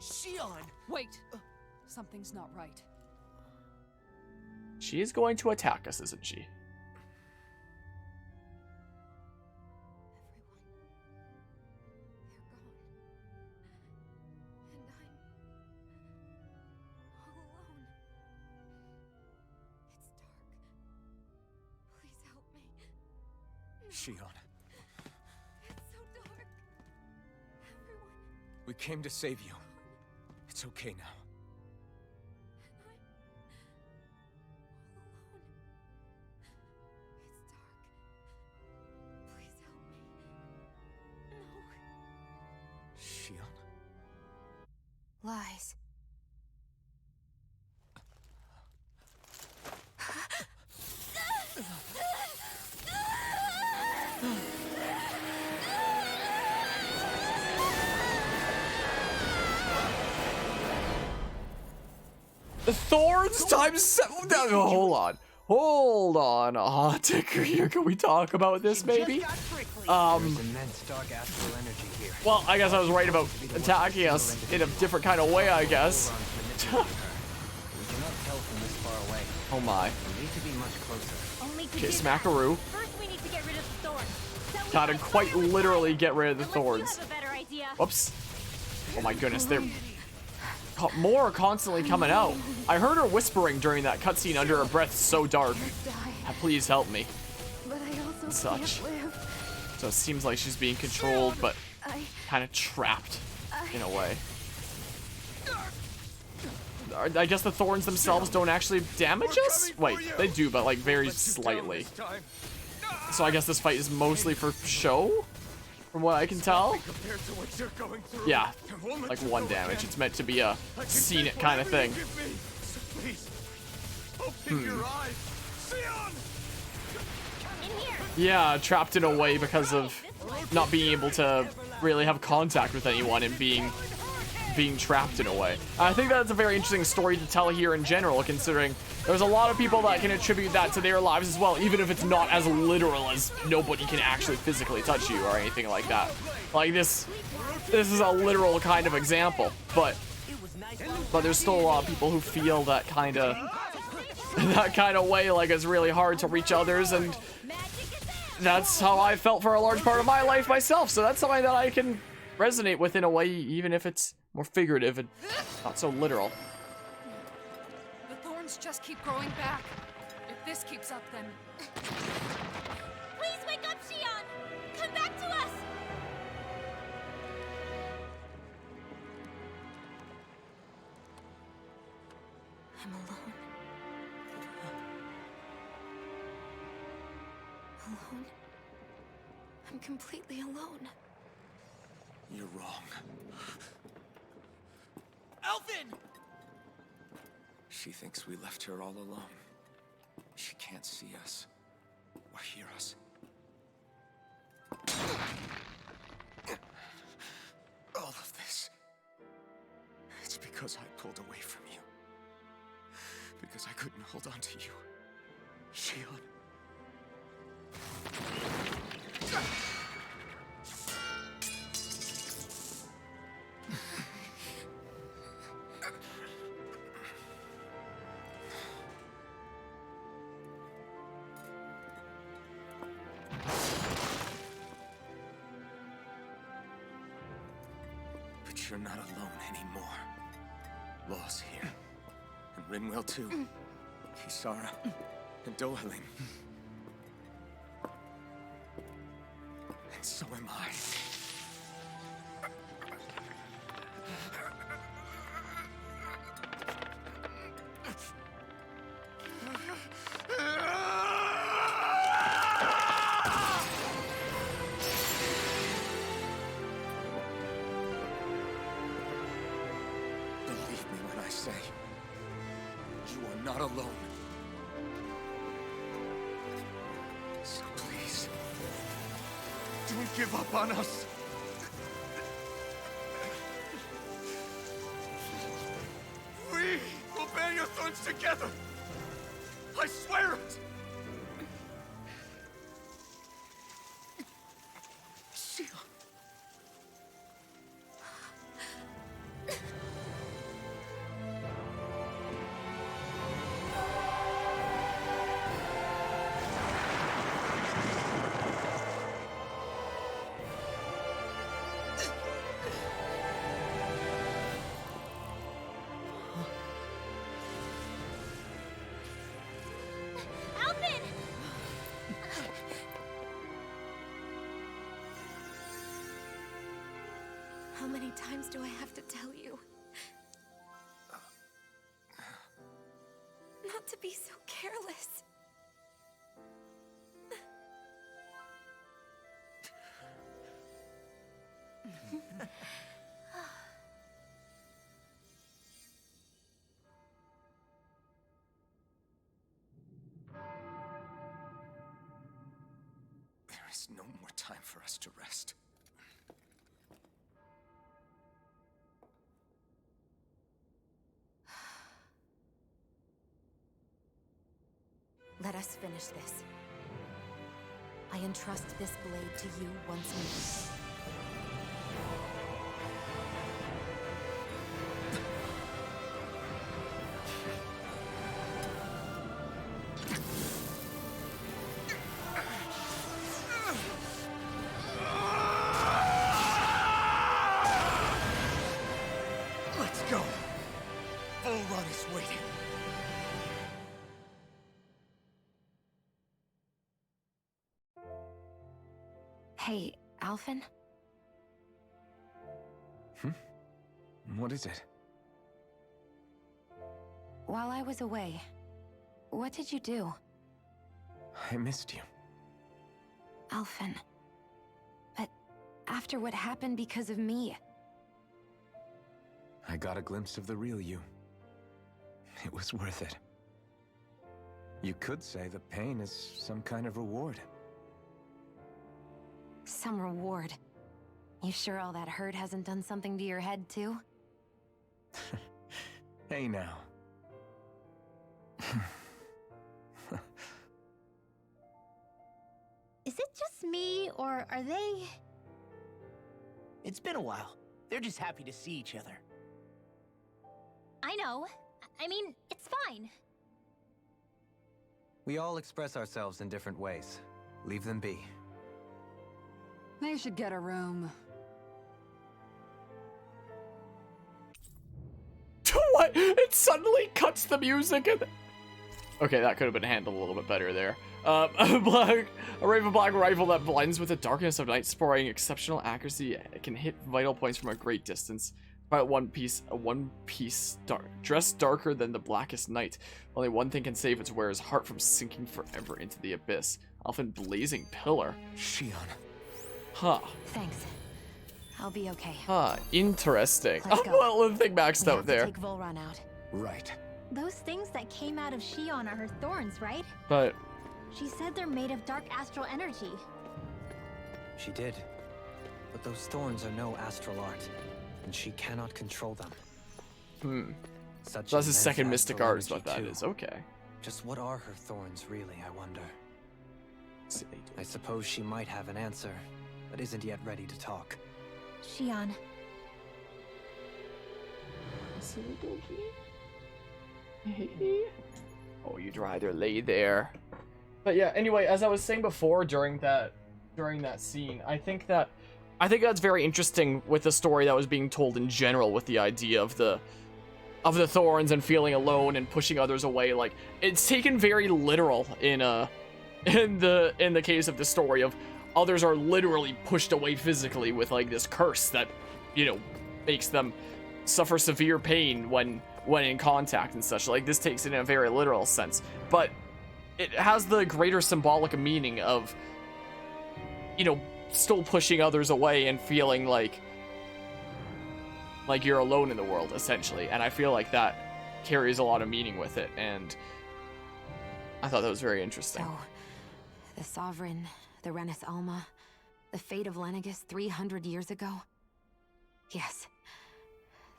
Shion! Wait! Something's not right. She is going to attack us, isn't she? Shion. It's so dark. Everyone. We came to save you. It's okay now. And I'm all alone. It's dark. Please help me. No. Shion. Lies. The thorns times 7. Oh, hold on. Oh, Ticker here. Can we talk about this maybe? Immense dark astral energy here. Well, I guess I was right about attacking us in a different kind of way, I guess. We cannot tell from this far away. Oh my. We need to be much closer. Okay, Smackaroo. First we need to get rid of the thorns. Gotta quite literally get rid of the thorns. You have a better idea. Whoops. Oh my goodness, they're more are constantly coming out. I heard her whispering during that cutscene under her breath, so dark. Please help me. But I also Such. can't live. So it seems like she's being controlled, but kind of trapped in a way. I guess the thorns themselves don't actually damage us? Wait, they do, but like very slightly. So I guess this fight is mostly for show? From what I can tell? Yeah, like 1 damage. It's meant to be a scenic kind of thing. Yeah, trapped in a way because of not being able to really have contact with anyone and being trapped in a way. I think that's a very interesting story to tell here in general, considering there's a lot of people that can attribute that to their lives as well, even if it's not as literal as nobody can actually physically touch you or anything like that. Like this is a literal kind of example, but there's still a lot of people who feel that kind of way, like it's really hard to reach others, and that's how I felt for a large part of my life myself. So that's something that I can resonate with in a way, even if it's more figurative and not so literal. The thorns just keep growing back. If this keeps up, then... Please wake up, Shion! Come back to us! I'm alone. Alone? I'm completely alone. You're wrong. Elfin! She thinks we left her all alone. She can't see us or hear us. All of this, it's because I pulled away from you. Because I couldn't hold on to you. Shion. But you're not alone anymore. Law's here. And Rinwell too. Kisara. And Dohaling. And so am I. Believe me when I say, you are not alone. So please, don't give up on us. We will bear your thorns together. I swear it. Shion. How many times do I have to tell you? Not to be so careless. There is no more time for us to rest. Let us finish this. I entrust this blade to you once more. Let's go. Bull Run is waiting. Hey, Alphen? What is it? While I was away, what did you do? I missed you. Alphen. But after what happened because of me, I got a glimpse of the real you. It was worth it. You could say the pain is some kind of reward. some reward. You sure all that hurt hasn't done something to your head, too? Hey now. Is it just me, or are they... It's been a while. They're just happy to see each other. I know. I mean, it's fine. We all express ourselves in different ways. Leave them be. They should get a room. What? It suddenly cuts the music and... Okay, that could have been handled a little bit better there. A Raven Black rifle that blends with the darkness of night, sporting exceptional accuracy. It can hit vital points from a great distance. About one piece dressed darker than the blackest night. Only one thing can save its wearer's heart from sinking forever into the abyss. Often blazing pillar. Shion. Huh. Thanks. I'll be okay. Huh. Interesting. Let's Oh, go. well, the thing maxed We out have there. to take Volron out. Right. Those things that came out of Shion are her thorns, right? But She said they're made of dark astral energy. She did. But those thorns are no astral art, and she cannot control them. Such that's his immense second mystic astral art is what energy, that too. is. Okay. Just what are her thorns really, I wonder? I suppose she might have an answer, but isn't yet ready to talk. Shion. Oh, you'd rather lay there. But yeah, anyway, as I was saying before during that scene, I think that's very interesting with the story that was being told in general, with the idea of the thorns and feeling alone and pushing others away. Like, it's taken very literal in the case of the story of others are literally pushed away physically with like this curse that, you know, makes them suffer severe pain when in contact and such. Like, this takes it in a very literal sense, but it has the greater symbolic meaning of, you know, still pushing others away and feeling like you're alone in the world, essentially. And I feel like that carries a lot of meaning with it, and I thought that was very interesting. So, the Sovereign, the Renis Alma, the fate of Lenegis 300 years ago? Yes.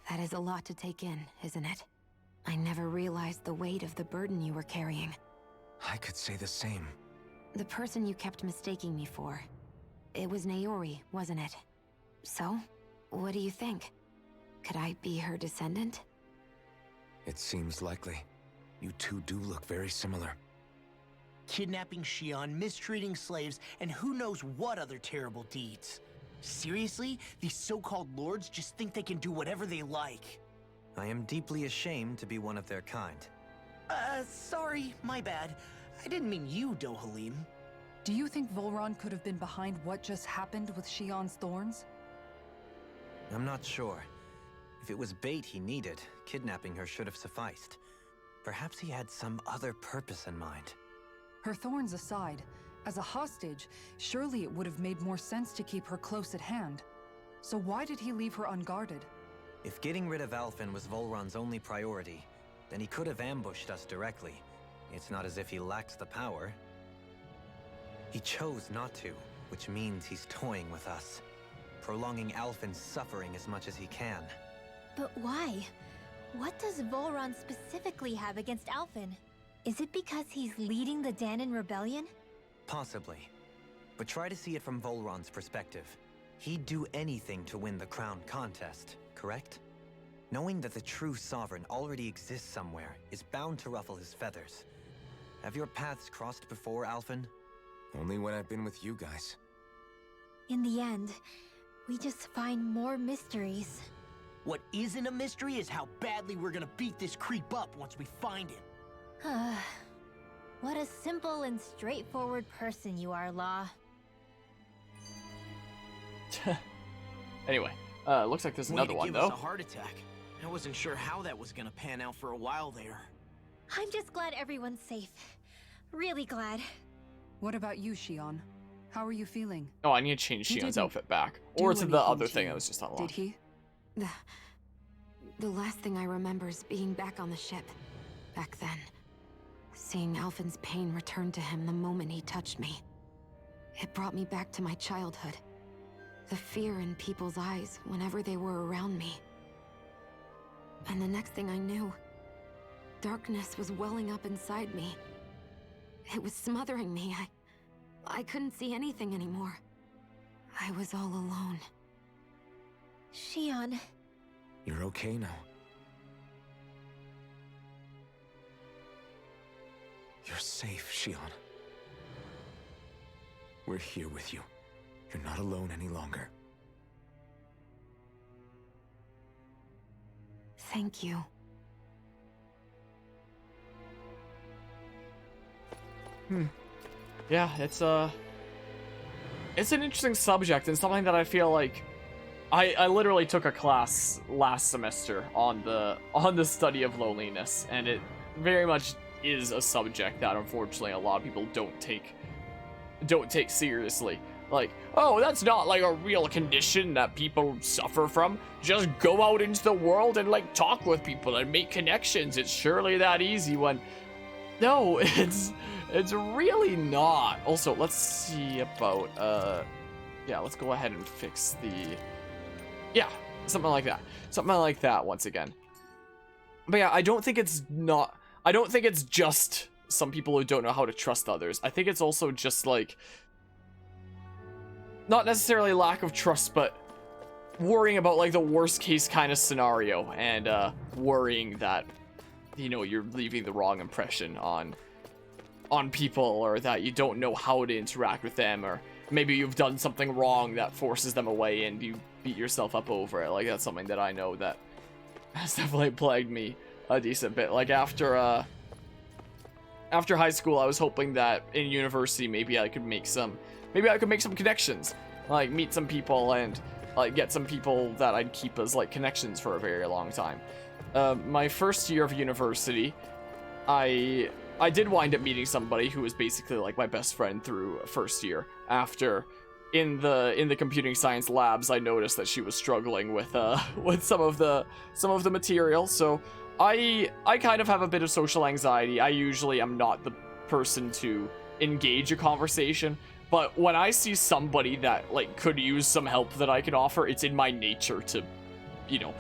That is a lot to take in, isn't it? I never realized the weight of the burden you were carrying. I could say the same. The person you kept mistaking me for. It was Naori, wasn't it? So, what do you think? Could I be her descendant? It seems likely. You two do look very similar. Kidnapping Shion, mistreating slaves, and who knows what other terrible deeds. Seriously? These so-called lords just think they can do whatever they like. I am deeply ashamed to be one of their kind. Sorry, my bad. I didn't mean you, Dohalim. Do you think Volron could have been behind what just happened with Shion's thorns? I'm not sure. If it was bait he needed, kidnapping her should have sufficed. Perhaps he had some other purpose in mind. Her thorns aside, as a hostage, surely it would have made more sense to keep her close at hand. So why did he leave her unguarded? If getting rid of Alphen was Volron's only priority, then he could have ambushed us directly. It's not as if he lacks the power. He chose not to, which means he's toying with us, prolonging Alphen's suffering as much as he can. But why? What does Volron specifically have against Alphen? Is it because he's leading the Danon rebellion? Possibly. But try to see it from Volron's perspective. He'd do anything to win the crown contest, correct? Knowing that the true sovereign already exists somewhere is bound to ruffle his feathers. Have your paths crossed before, Alphen? Only when I've been with you guys. In the end, we just find more mysteries. What isn't a mystery is how badly we're gonna beat this creep up once we find him. What a simple and straightforward person you are, Law. Anyway, looks like there's Way another to one, give though. us a heart attack. I wasn't sure how that was gonna pan out for a while there. I'm just glad everyone's safe. Really glad. What about you, Shion? How are you feeling? Oh, I need to change He Shion's didn't outfit back. do Or to the anything other to thing you, that was just unlocked. Did he? The last thing I remember is being back on the ship. Back then. Seeing Alphen's pain return to him the moment he touched me. It brought me back to my childhood. The fear in people's eyes whenever they were around me. And the next thing I knew, darkness was welling up inside me. It was smothering me. I couldn't see anything anymore. I was all alone. Shion. You're okay now. You're safe, Shion. We're here with you. You're not alone any longer. Thank you. Yeah, it's an interesting subject and something that I feel like I literally took a class last semester on the study of loneliness, and it very much is a subject that unfortunately a lot of people don't take seriously. Like, oh, that's not like a real condition that people suffer from. Just go out into the world and like talk with people and make connections. It's surely that easy when no, it's really not. Also, let's see about yeah, let's go ahead and fix the yeah, something like that. Something like that once again. But yeah, I don't think it's just some people who don't know how to trust others. I think it's also just like not necessarily lack of trust, but worrying about like the worst case kind of scenario and worrying that, you know, you're leaving the wrong impression on people, or that you don't know how to interact with them, or maybe you've done something wrong that forces them away and you beat yourself up over it. Like, that's something that I know that has definitely plagued me a decent bit. Like after high school, I was hoping that in university maybe I could make some connections, like meet some people and like get some people that I'd keep as like connections for a very long time. My first year of university, I did wind up meeting somebody who was basically like my best friend through first year. After in the computing science labs, I noticed that she was struggling with some of the material. So I kind of have a bit of social anxiety. I usually am not the person to engage a conversation, but when I see somebody that like could use some help that I can offer, it's in my nature to, you know,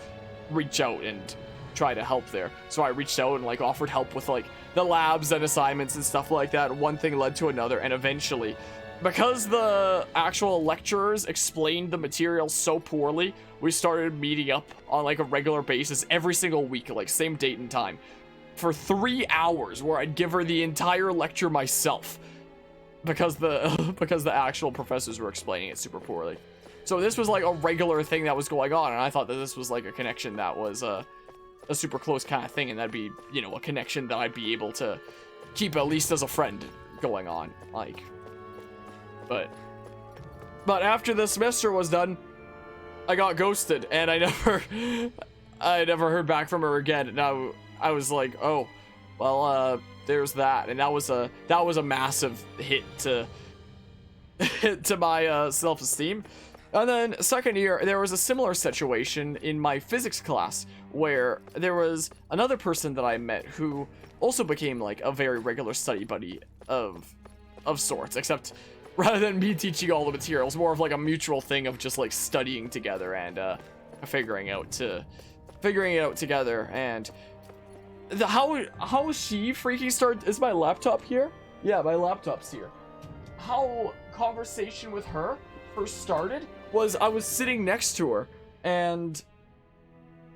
reach out and try to help there. So I reached out and like offered help with like the labs and assignments and stuff like that. One thing led to another, and eventually, because the actual lecturers explained the material so poorly, we started meeting up on like a regular basis every single week, like same date and time, for 3 hours, where I'd give her the entire lecture myself because the actual professors were explaining it super poorly. So this was like a regular thing that was going on, and I thought that this was like a connection that was a super close kind of thing, and that'd be, you know, a connection that I'd be able to keep at least as a friend going on, like. But after the semester was done, I got ghosted, and I never heard back from her again. And I was like, oh, well, there's that, and that was a massive hit to my self-esteem. And then second year, there was a similar situation in my physics class where there was another person that I met who also became like a very regular study buddy of sorts, except rather than me teaching all the materials, more of like a mutual thing of just like studying together and figuring it out together. And how she freaking started, is my laptop here? Yeah, my laptop's here. How conversation with her first started was I was sitting next to her, and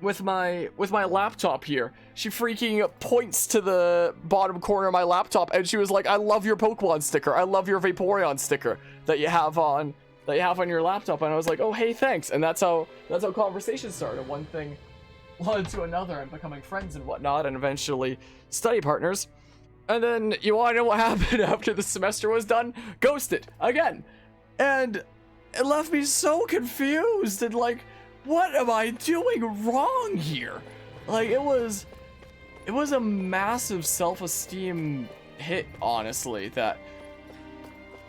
with my laptop here, she freaking points to the bottom corner of my laptop, and she was like, I love your Pokemon sticker, I love your Vaporeon sticker that you have on your laptop. And I was like, oh hey, thanks. And that's how conversation started. One thing led to another, and becoming friends and whatnot, and eventually study partners. And then you want to know what happened after the semester was done? Ghosted again. And it left me so confused and like, what am I doing wrong here? Like, it was a massive self-esteem hit, honestly, that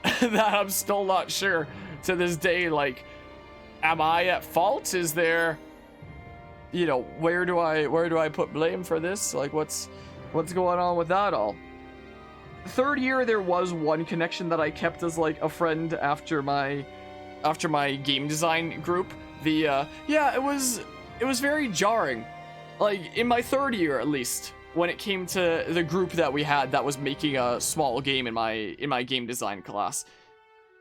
that I'm still not sure to this day, like, am I at fault? Is there, you know, where do I put blame for this? Like, what's going on with that all? Third year, there was one connection that I kept as like a friend after my game design group. Yeah, it was very jarring. Like, in my third year, at least, when it came to the group that we had that was making a small game in my game design class,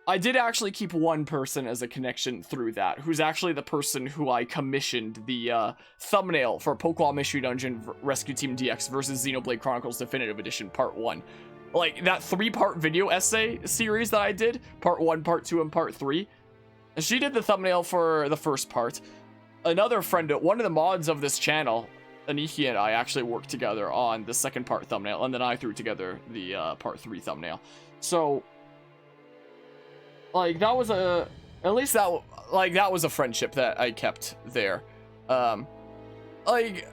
I did actually keep one person as a connection through that, who's actually the person who I commissioned the thumbnail for Pokemon Mystery Dungeon Rescue Team DX versus Xenoblade Chronicles Definitive Edition Part 1. Like, that 3-part video essay series that I did, Part 1, Part 2, and Part 3, she did the thumbnail for the first part. Another friend, one of the mods of this channel, Aniki, and I actually worked together on the second part thumbnail, and then I threw together the Part 3 thumbnail. So, like, that was that was a friendship that I kept there. Like,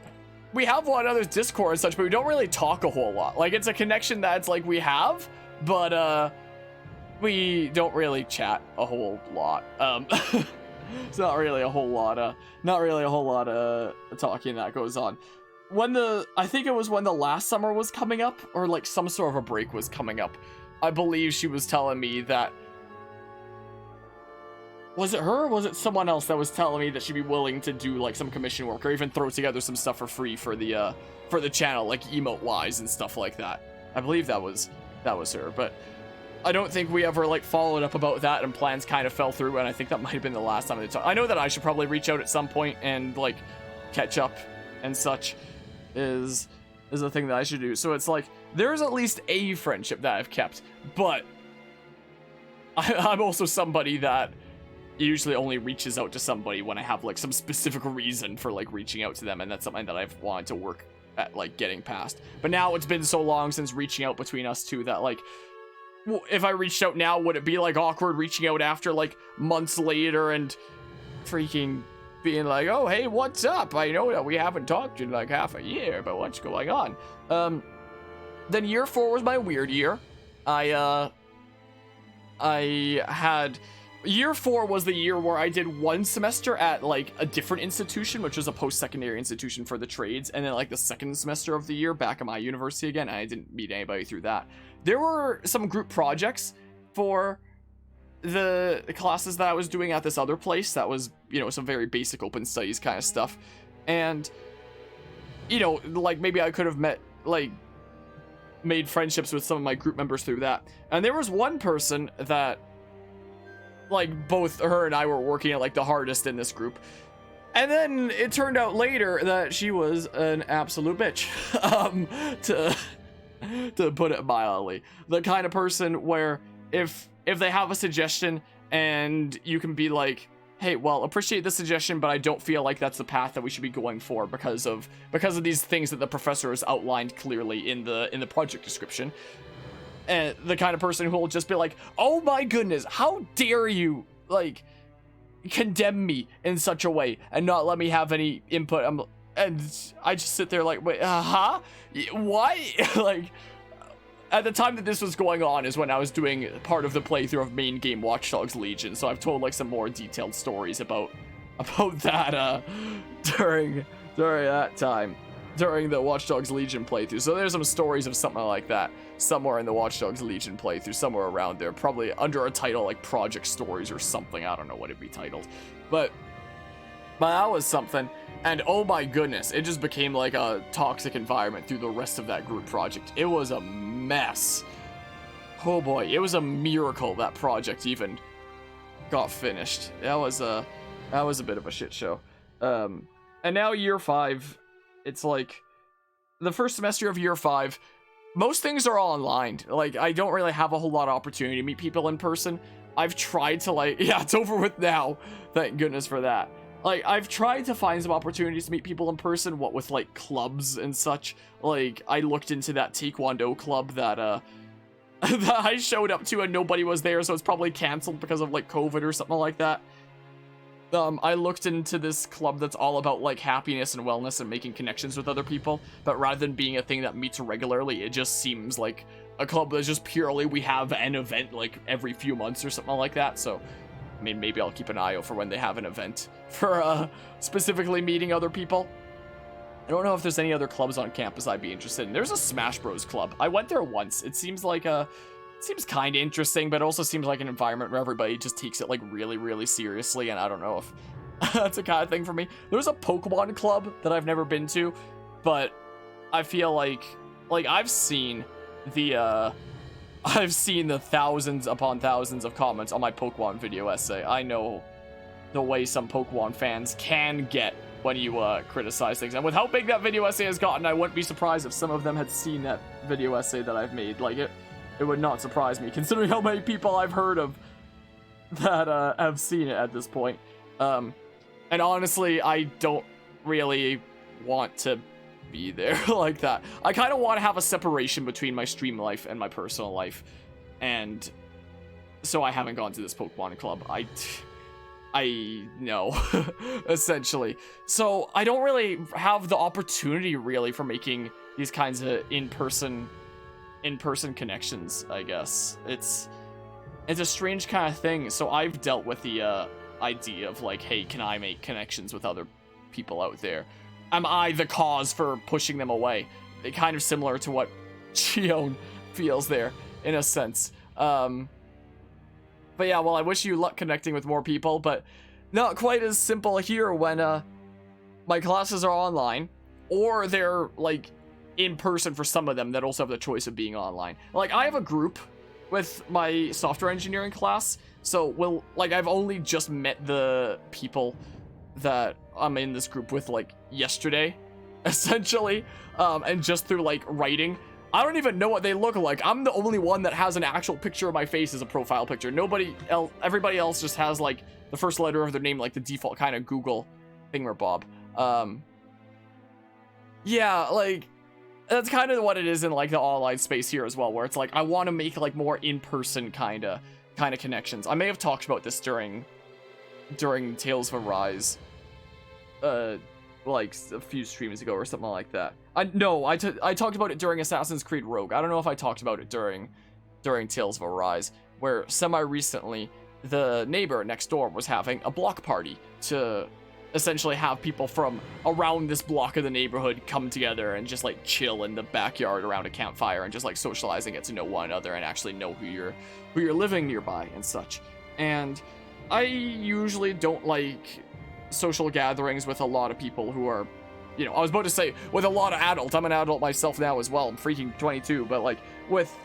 we have one another's Discord and such, but we don't really talk a whole lot. Like, it's a connection that's like we have, but we don't really chat a whole lot. It's not really a whole lot of talking that goes on. I think it was when the last summer was coming up, or like some sort of a break was coming up, I believe she was telling me that, was it her or was it someone else that was telling me that she'd be willing to do like some commission work or even throw together some stuff for free for the channel, like emote wise and stuff like that. I believe that was her, but I don't think we ever like followed up about that, and plans kind of fell through, and I think that might have been the last time they talked. I know that I should probably reach out at some point and like catch up and such is a thing that I should do. So it's like there's at least a friendship that I've kept, but I'm also somebody that usually only reaches out to somebody when I have like some specific reason for like reaching out to them, and that's something that I've wanted to work at like getting past. But now it's been so long since reaching out between us two that like, if I reached out now, would it be like awkward reaching out after like months later and freaking being like, oh hey, what's up? I know that we haven't talked in like half a year, but what's going on? Then year 4 was my weird year. I had year 4 was the year where I did one semester at like a different institution, which was a post-secondary institution for the trades, and then like the second semester of the year back at my university again, and I didn't meet anybody through that. There were some group projects for the classes that I was doing at this other place that was, you know, some very basic open studies kind of stuff, and you know, like maybe I could have made friendships with some of my group members through that. And there was one person that like both her and I were working at like the hardest in this group, and then it turned out later that she was an absolute bitch, to put it mildly. The kind of person where if they have a suggestion and you can be like, hey, well, appreciate the suggestion, but I don't feel like that's the path that we should be going for because of these things that the professor has outlined clearly in the project description. And the kind of person who will just be like, oh my goodness, how dare you, like, condemn me in such a way and not let me have any input. And I just sit there like, wait, huh? What? Like, at the time that this was going on is when I was doing part of the playthrough of main game Watch Dogs Legion, so I've told like some more detailed stories about that during that time, during the Watch Dogs Legion playthrough. So there's some stories of something like that somewhere in the Watch Dogs Legion playthrough, somewhere around there, probably under a title like Project Stories or something. I don't know what it'd be titled, but that was something. And oh my goodness, it just became like a toxic environment through the rest of that group project. It was a mess. Oh boy, it was a miracle that project even got finished. That was a bit of a shit show. And now year 5, it's like the first semester of year 5, most things are all online. Like, I don't really have a whole lot of opportunity to meet people in person. I've tried to like, yeah, it's over with now. Thank goodness for that. Like, I've tried to find some opportunities to meet people in person, what with, like, clubs and such. Like, I looked into that Taekwondo club that, that I showed up to and nobody was there, so it's probably canceled because of, like, COVID or something like that. I looked into this club that's all about, like, happiness and wellness and making connections with other people, but rather than being a thing that meets regularly, it just seems like a club that's just purely, we have an event, like, every few months or something like that, so... I mean, maybe I'll keep an eye out for when they have an event for specifically meeting other people. I don't know if there's any other clubs on campus I'd be interested in. There's a Smash Bros club. I went there once. It seems like it seems kind of interesting, but it also seems like an environment where everybody just takes it like really, really seriously, and I don't know if that's a kind of thing for me. There's a Pokemon club that I've never been to, but I feel like I've seen the thousands upon thousands of comments on my Pokemon video essay. I know the way some Pokemon fans can get when you criticize things. And with how big that video essay has gotten, I wouldn't be surprised if some of them had seen that video essay that I've made. Like, it would not surprise me, considering how many people I've heard of that have seen it at this point. And honestly, I don't really want to be there like that. I kind of want to have a separation between my stream life and my personal life, and so I haven't gone to this Pokemon club. I know essentially, so I don't really have the opportunity really for making these kinds of in-person connections. I guess it's a strange kind of thing. So I've dealt with the idea of like, hey, can I make connections with other people out there? Am I the cause for pushing them away? Kind of similar to what Chion feels there, in a sense. But yeah, well, I wish you luck connecting with more people, but not quite as simple here when my classes are online, or they're, like, in person for some of them that also have the choice of being online. Like, I have a group with my software engineering class, so I've only just met the people that I'm in this group with, like, yesterday, essentially, and just through, like, writing. I don't even know what they look like. I'm the only one that has an actual picture of my face as a profile picture. Everybody else just has, like, the first letter of their name, like the default kind of Google thingamabob. Yeah, like, that's kind of what it is in, like, the online space here as well, where it's like, I want to make, like, more in-person kind of connections. I may have talked about this during Tales of Arise, like a few streams ago or something like that. I talked about it during Assassin's Creed Rogue. I don't know if I talked about it during Tales of Arise, where semi-recently the neighbor next door was having a block party to essentially have people from around this block of the neighborhood come together and just like chill in the backyard around a campfire and just like socialize and get to know one another and actually know who you're living nearby and such. And I usually don't like social gatherings with a lot of people who are, you know, I was about to say with a lot of adults. I'm an adult myself now as well. I'm freaking 22, but like with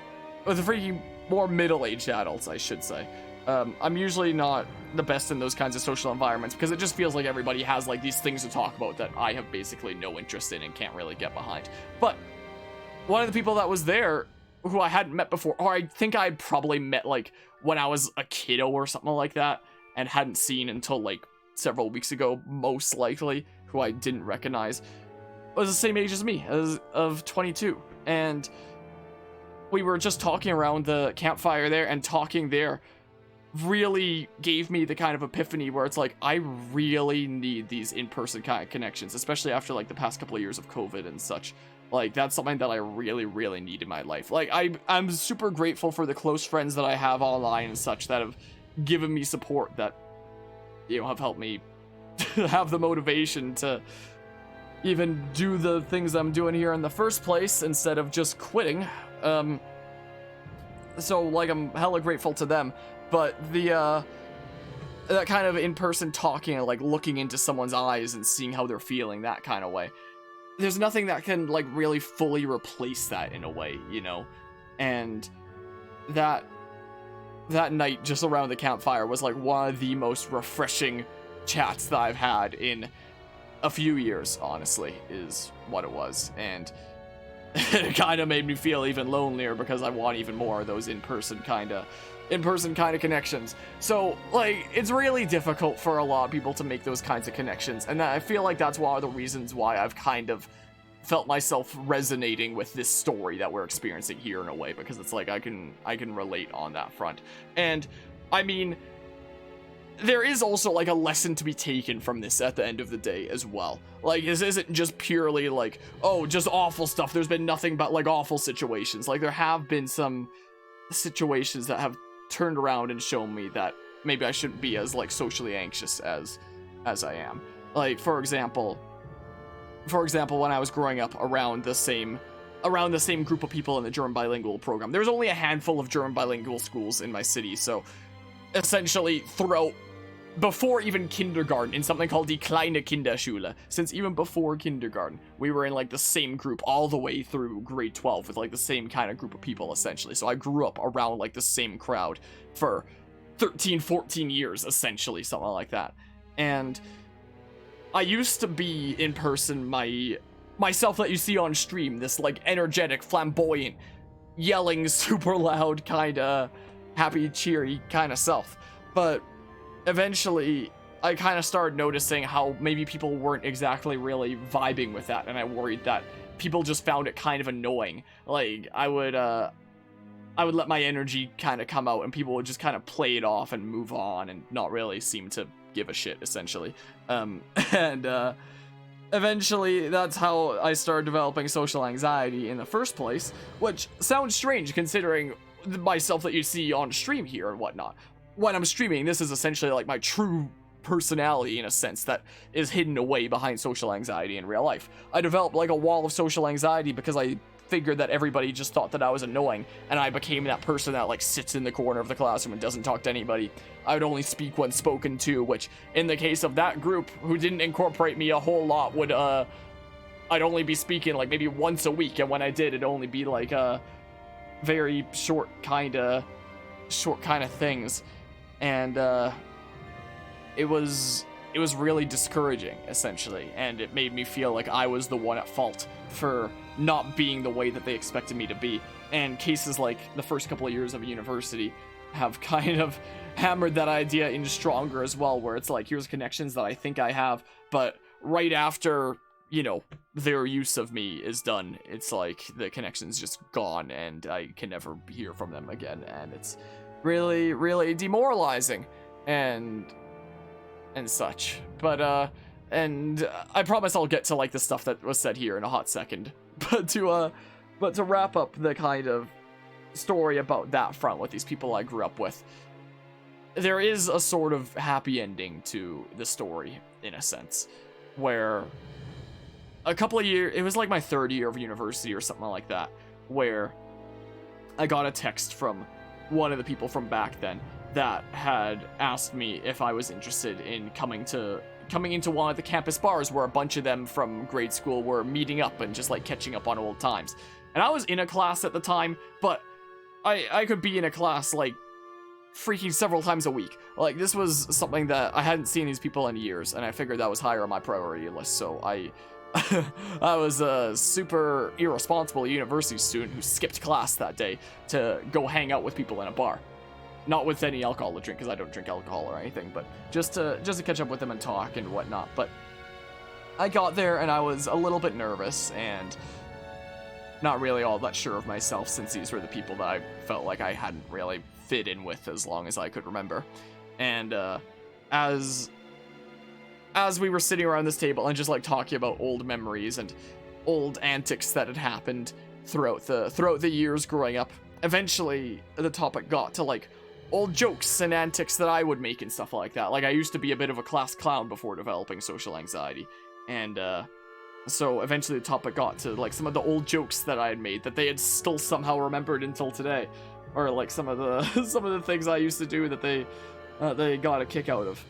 the freaking more middle-aged adults, I should say. I'm usually not the best in those kinds of social environments because it just feels like everybody has like these things to talk about that I have basically no interest in and can't really get behind. But one of the people that was there who I hadn't met before, or I think I'd probably met like when I was a kiddo or something like that and hadn't seen until like several weeks ago, most likely, who I didn't recognize, was the same age as me, of 22. And we were just talking around the campfire there and talking there really gave me the kind of epiphany where it's like, I really need these in-person kind of connections, especially after like the past couple of years of COVID and such. Like, that's something that I really, really need in my life. Like, I'm super grateful for the close friends that I have online and such that have given me support that, you know, have helped me have the motivation to even do the things I'm doing here in the first place instead of just quitting. So, like, I'm hella grateful to them. But the, that kind of in-person talking, like, looking into someone's eyes and seeing how they're feeling, that kind of way. There's nothing that can, like, really fully replace that in a way, you know? And that night just around the campfire was, like, one of the most refreshing chats that I've had in a few years, honestly, is what it was. And it kind of made me feel even lonelier because I want even more of those in-person kind of connections. So, like, it's really difficult for a lot of people to make those kinds of connections, and I feel like that's one of the reasons why I've kind of felt myself resonating with this story that we're experiencing here in a way, because it's like I can relate on that front. And I mean, there is also like a lesson to be taken from this at the end of the day as well. Like, this isn't just purely like, oh, just awful stuff. There's been nothing but like awful situations. Like, there have been some situations that have turned around and shown me that maybe I shouldn't be as like socially anxious as I am. Like, for example, when I was growing up around the same group of people in the German bilingual program, there's only a handful of German bilingual schools in my city, so essentially before even kindergarten, in something called die kleine Kinderschule, since even before kindergarten, we were in like the same group all the way through grade 12 with like the same kind of group of people, essentially. So I grew up around like the same crowd for 13, 14 years, essentially, something like that. And I used to be in person myself that you see on stream, this like energetic, flamboyant, yelling, super loud, kinda happy, cheery kind of self. But eventually, I kind of started noticing how maybe people weren't exactly really vibing with that, and I worried that people just found it kind of annoying. Like, I would let my energy kind of come out, and people would just kind of play it off and move on and not really seem to give a shit, essentially. Eventually, that's how I started developing social anxiety in the first place, which sounds strange considering myself that you see on stream here and whatnot. When I'm streaming, this is essentially like my true personality in a sense that is hidden away behind social anxiety in real life. I developed like a wall of social anxiety because I figured that everybody just thought that I was annoying, and I became that person that like sits in the corner of the classroom and doesn't talk to anybody. I would only speak when spoken to, which in the case of that group who didn't incorporate me a whole lot would I'd only be speaking like maybe once a week, and when I did, it'd only be like very short kind of things. And it was really discouraging, essentially, and it made me feel like I was the one at fault for not being the way that they expected me to be. And cases like the first couple of years of university have kind of hammered that idea in stronger as well, where it's like, here's connections that I think I have, but right after, you know, their use of me is done, it's like the connection's just gone and I can never hear from them again, and it's really, really demoralizing and such. But and I promise I'll get to like the stuff that was said here in a hot second. But to wrap up the kind of story about that front with these people I grew up with, there is a sort of happy ending to the story in a sense, where a couple of years, it was like my third year of university or something like that, where I got a text from one of the people from back then that had asked me if I was interested in coming into one of the campus bars where a bunch of them from grade school were meeting up and just like catching up on old times. And I was in a class at the time, but I could be in a class like freaking several times a week. Like, this was something that I hadn't seen these people in years, and I figured that was higher on my priority list, so I was a super irresponsible university student who skipped class that day to go hang out with people in a bar. Not with any alcohol to drink, because I don't drink alcohol or anything, but just to catch up with them and talk and whatnot. But I got there and I was a little bit nervous and not really all that sure of myself, since these were the people that I felt like I hadn't really fit in with as long as I could remember. And as we were sitting around this table and just like talking about old memories and old antics that had happened throughout the years growing up, eventually the topic got to like old jokes and antics that I would make and stuff like that. Like, I used to be a bit of a class clown before developing social anxiety, and so eventually the topic got to like some of the old jokes that I had made that they had still somehow remembered until today, or like some of the things I used to do that they got a kick out of,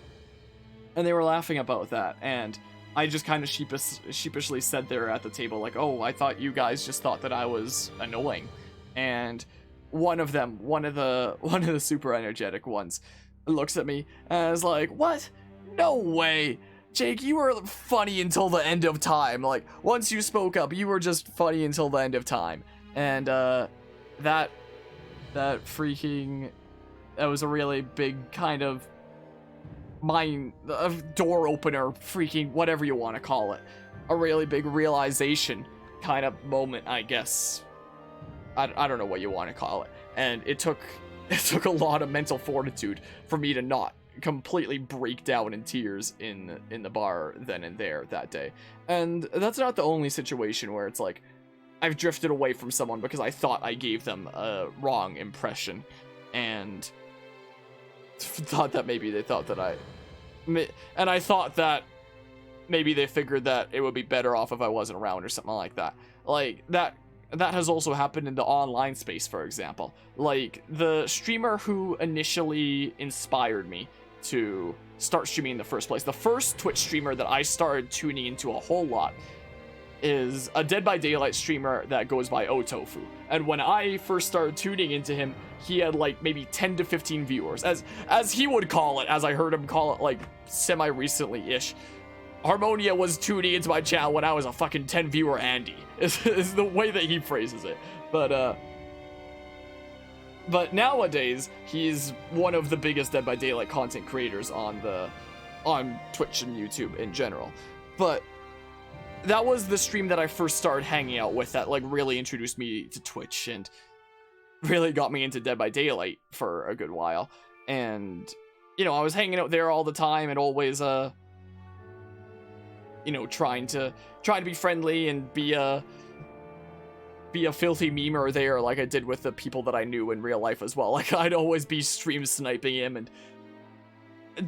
and they were laughing about that. And I just kind of sheepishly said there at the table, like, oh, I thought you guys just thought that I was annoying. And one of the super energetic ones looks at me and is like, what? No way. Jake, you were funny until the end of time. Like, once you spoke up, you were just funny until the end of time. And that was a really big kind of door opener, freaking whatever you want to call it. A really big realization kind of moment, I guess. I don't know what you want to call it. And it took a lot of mental fortitude for me to not completely break down in tears in the bar then and there that day. And that's not the only situation where it's like I've drifted away from someone because I thought I gave them a wrong impression and thought that maybe they thought that I thought that maybe they figured that it would be better off if I wasn't around or something like that. Like, that has also happened in the online space, for example. Like, the streamer who initially inspired me to start streaming in the first place, the first Twitch streamer that I started tuning into a whole lot, is a Dead by Daylight streamer that goes by Otofu. And when I first started tuning into him, he had like maybe 10 to 15 viewers, as he would call it, as I heard him call it like semi-recently-ish. Harmonia was tuning into my channel when I was a fucking 10 viewer Andy, is the way that he phrases it. But nowadays, he's one of the biggest Dead by Daylight content creators on Twitch and YouTube in general. But that was the stream that I first started hanging out with that like really introduced me to Twitch and really got me into Dead by Daylight for a good while. And, you know, I was hanging out there all the time and always, you know, trying to be friendly and be a filthy memer there like I did with the people that I knew in real life as well. Like, I'd always be stream sniping him and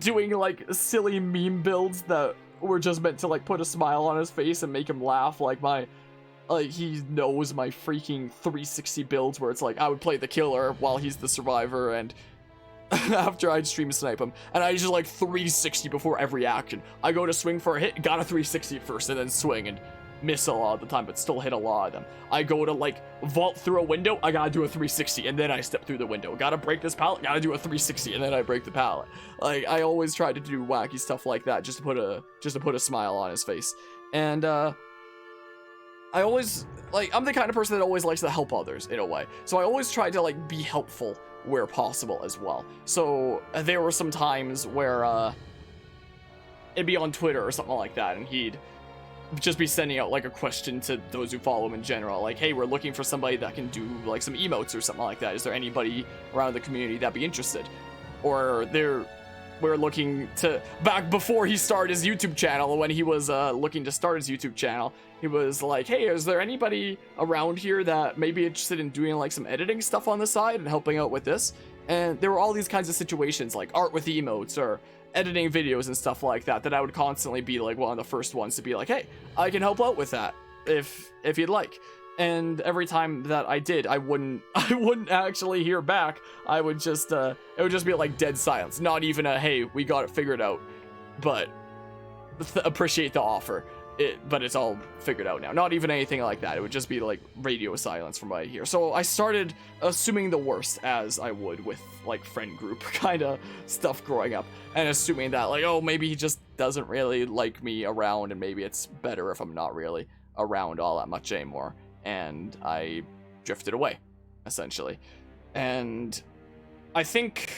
doing like silly meme builds that were just meant to like put a smile on his face and make him laugh. Like he knows my freaking 360 builds where it's like I would play the killer while he's the survivor, and after I'd stream snipe him, and I just like 360 before every action. I go to swing for a hit, got a 360 first, and then swing and miss a lot of the time, but still hit a lot of them. I go to like vault through a window, I gotta do a 360, and then I step through the window. Gotta break this pallet, gotta do a 360, and then I break the pallet. Like, I always try to do wacky stuff like that just to put a smile on his face. And I always, like, I'm the kind of person that always likes to help others in a way. So I always try to like be helpful where possible as well. So there were some times where it'd be on Twitter or something like that, and he'd just be sending out like a question to those who follow him in general, like, hey, we're looking for somebody that can do like some emotes or something like that. Is there anybody around the community that'd be interested? Or we're looking to, back before he started his YouTube channel, when he was looking to start his YouTube channel, he was like, hey, is there anybody around here that may be interested in doing like some editing stuff on the side and helping out with this? And there were all these kinds of situations, like art with emotes or editing videos and stuff like that, that I would constantly be like one of the first ones to be like, hey, I can help out with that if you'd like. And every time that I did, I wouldn't actually hear back. I would just it would just be like dead silence, not even a hey, we got it figured out, but appreciate the offer, but it's all figured out now. Not even anything like that. It would just be like radio silence from what I hear. So I started assuming the worst, as I would with like friend group kind of stuff growing up, and assuming that like, oh, maybe he just doesn't really like me around, and maybe it's better if I'm not really around all that much anymore. And I drifted away, essentially. And I think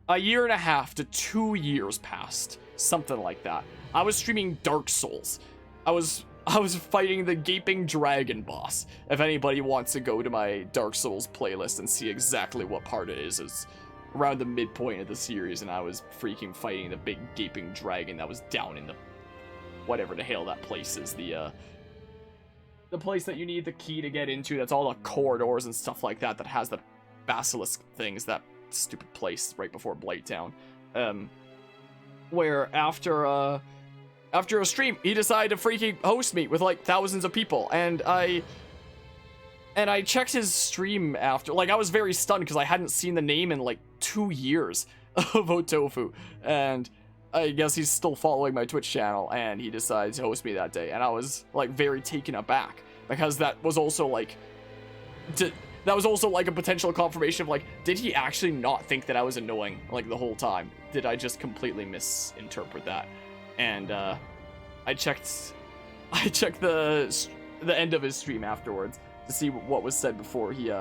a year and a half to 2 years passed, something like that. I was streaming Dark Souls. I was I was fighting the Gaping Dragon boss. If anybody wants to go to my Dark Souls playlist and see exactly what part it is, it's around the midpoint of the series, and I was freaking fighting the big Gaping Dragon that was down in the whatever the hell that place is, the place that you need the key to get into, that's all the corridors and stuff like that, that has the basilisk things, that stupid place right before Blighttown. Where after a stream, he decided to freaking host me with like thousands of people, and I checked his stream after, like I was very stunned because I hadn't seen the name in like 2 years of Otofu, and I guess he's still following my Twitch channel, and he decided to host me that day, and I was like very taken aback, because that was also like a potential confirmation of like, did he actually not think that I was annoying like the whole time? Did I just completely misinterpret that? And I checked the end of his stream afterwards to see what was said before he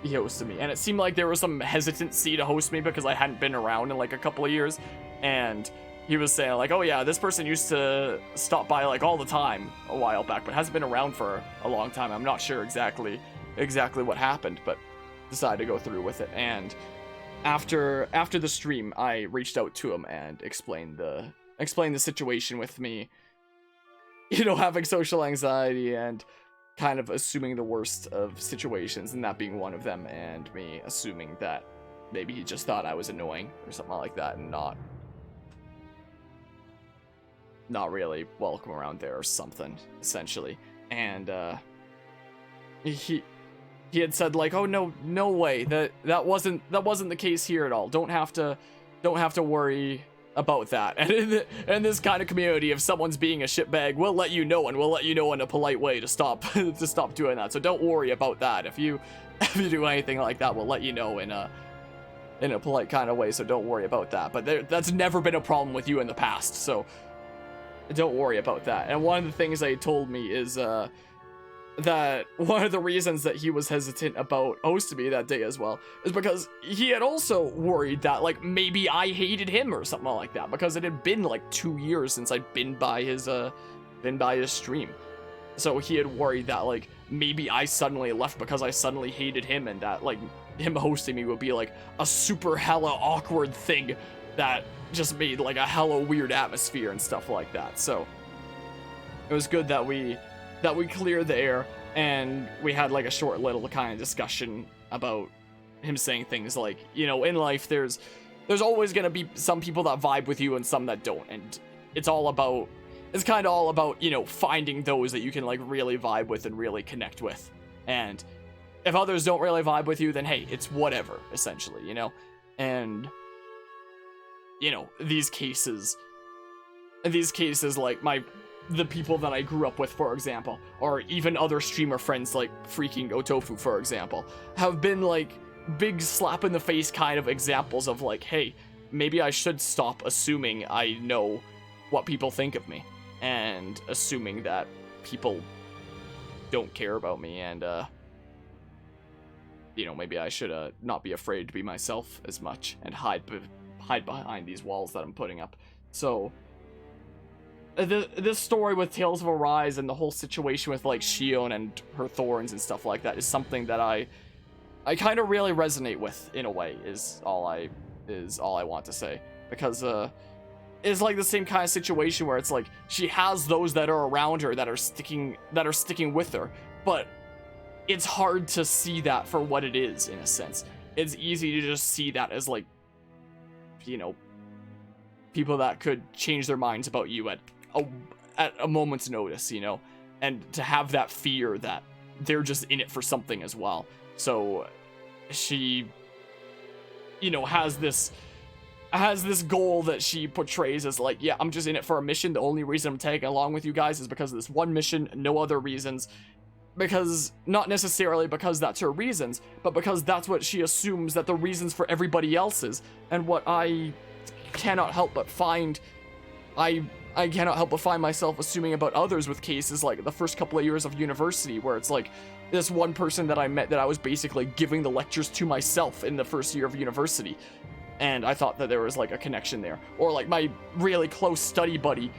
hosted me, and it seemed like there was some hesitancy to host me because I hadn't been around in like a couple of years, and he was saying like, oh yeah, this person used to stop by like all the time a while back, but hasn't been around for a long time. I'm not sure exactly what happened, but decided to go through with it. And after the stream, I reached out to him and explained the situation with me, you know, having social anxiety and kind of assuming the worst of situations, and that being one of them, and me assuming that maybe he just thought I was annoying or something like that, and not really welcome around there or something, essentially. And he had said like, oh no way, that wasn't the case here at all. Don't have to worry about that. And in this kind of community, if someone's being a shitbag, we'll let you know, and we'll let you know in a polite way to stop doing that. So don't worry about that. If you do anything like that, we'll let you know in a polite kind of way. So don't worry about that. But that's never been a problem with you in the past. So don't worry about that. And one of the things they told me is that one of the reasons that he was hesitant about hosting me that day as well is because he had also worried that like maybe I hated him or something like that, because it had been like 2 years since I'd been by his stream. So he had worried that like maybe I suddenly left because I suddenly hated him, and that like him hosting me would be like a super hella awkward thing that just made like a hella weird atmosphere and stuff like that. So it was good that we cleared the air, and we had like a short little kind of discussion about him saying things like, you know, in life there's always gonna be some people that vibe with you and some that don't, and it's kind of all about, you know, finding those that you can like really vibe with and really connect with. And if others don't really vibe with you, then hey, it's whatever, essentially, you know. And you know, these cases like the people that I grew up with, for example, or even other streamer friends like freaking Otofu, for example, have been like big slap in the face kind of examples of like, hey, maybe I should stop assuming I know what people think of me, and assuming that people don't care about me, and you know, maybe I should not be afraid to be myself as much and hide behind these walls that I'm putting up. So this story with Tales of Arise and the whole situation with like Shion and her thorns and stuff like that is something that I kind of really resonate with, in a way, is all I want to say, because it's like the same kind of situation where it's like she has those that are around her that are sticking with her, but it's hard to see that for what it is. In a sense, it's easy to just see that as like, you know, people that could change their minds about you at a moment's notice, you know, and to have that fear that they're just in it for something as well. So she, you know, has this goal that she portrays as like, yeah, I'm just in it for a mission. The only reason I'm tagging along with you guys is because of this one mission, no other reasons. Because, not necessarily because that's her reasons, but because that's what she assumes that the reasons for everybody else is. And what I cannot help but find, I cannot help but find myself assuming about others with cases like the first couple of years of university, where it's like this one person that I met that I was basically giving the lectures to myself in the first year of university. And I thought that there was like a connection there. Or like my really close study buddy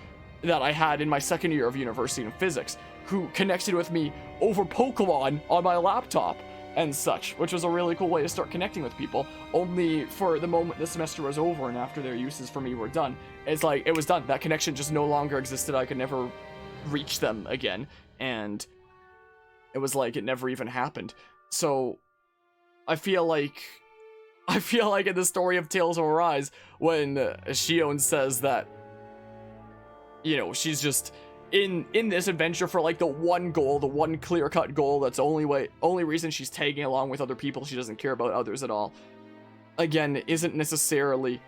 that I had in my second year of university in physics, who connected with me over Pokemon on my laptop and such, which was a really cool way to start connecting with people, only for the moment the semester was over and after their uses for me were done. It's like, it was done. That connection just no longer existed. I could never reach them again, and it was like it never even happened. So I feel like in the story of Tales of Arise, when Shion says that, you know, she's just in this adventure for like the one goal, the one clear-cut goal, that's the only reason she's tagging along with other people, she doesn't care about others at all, again, isn't necessarily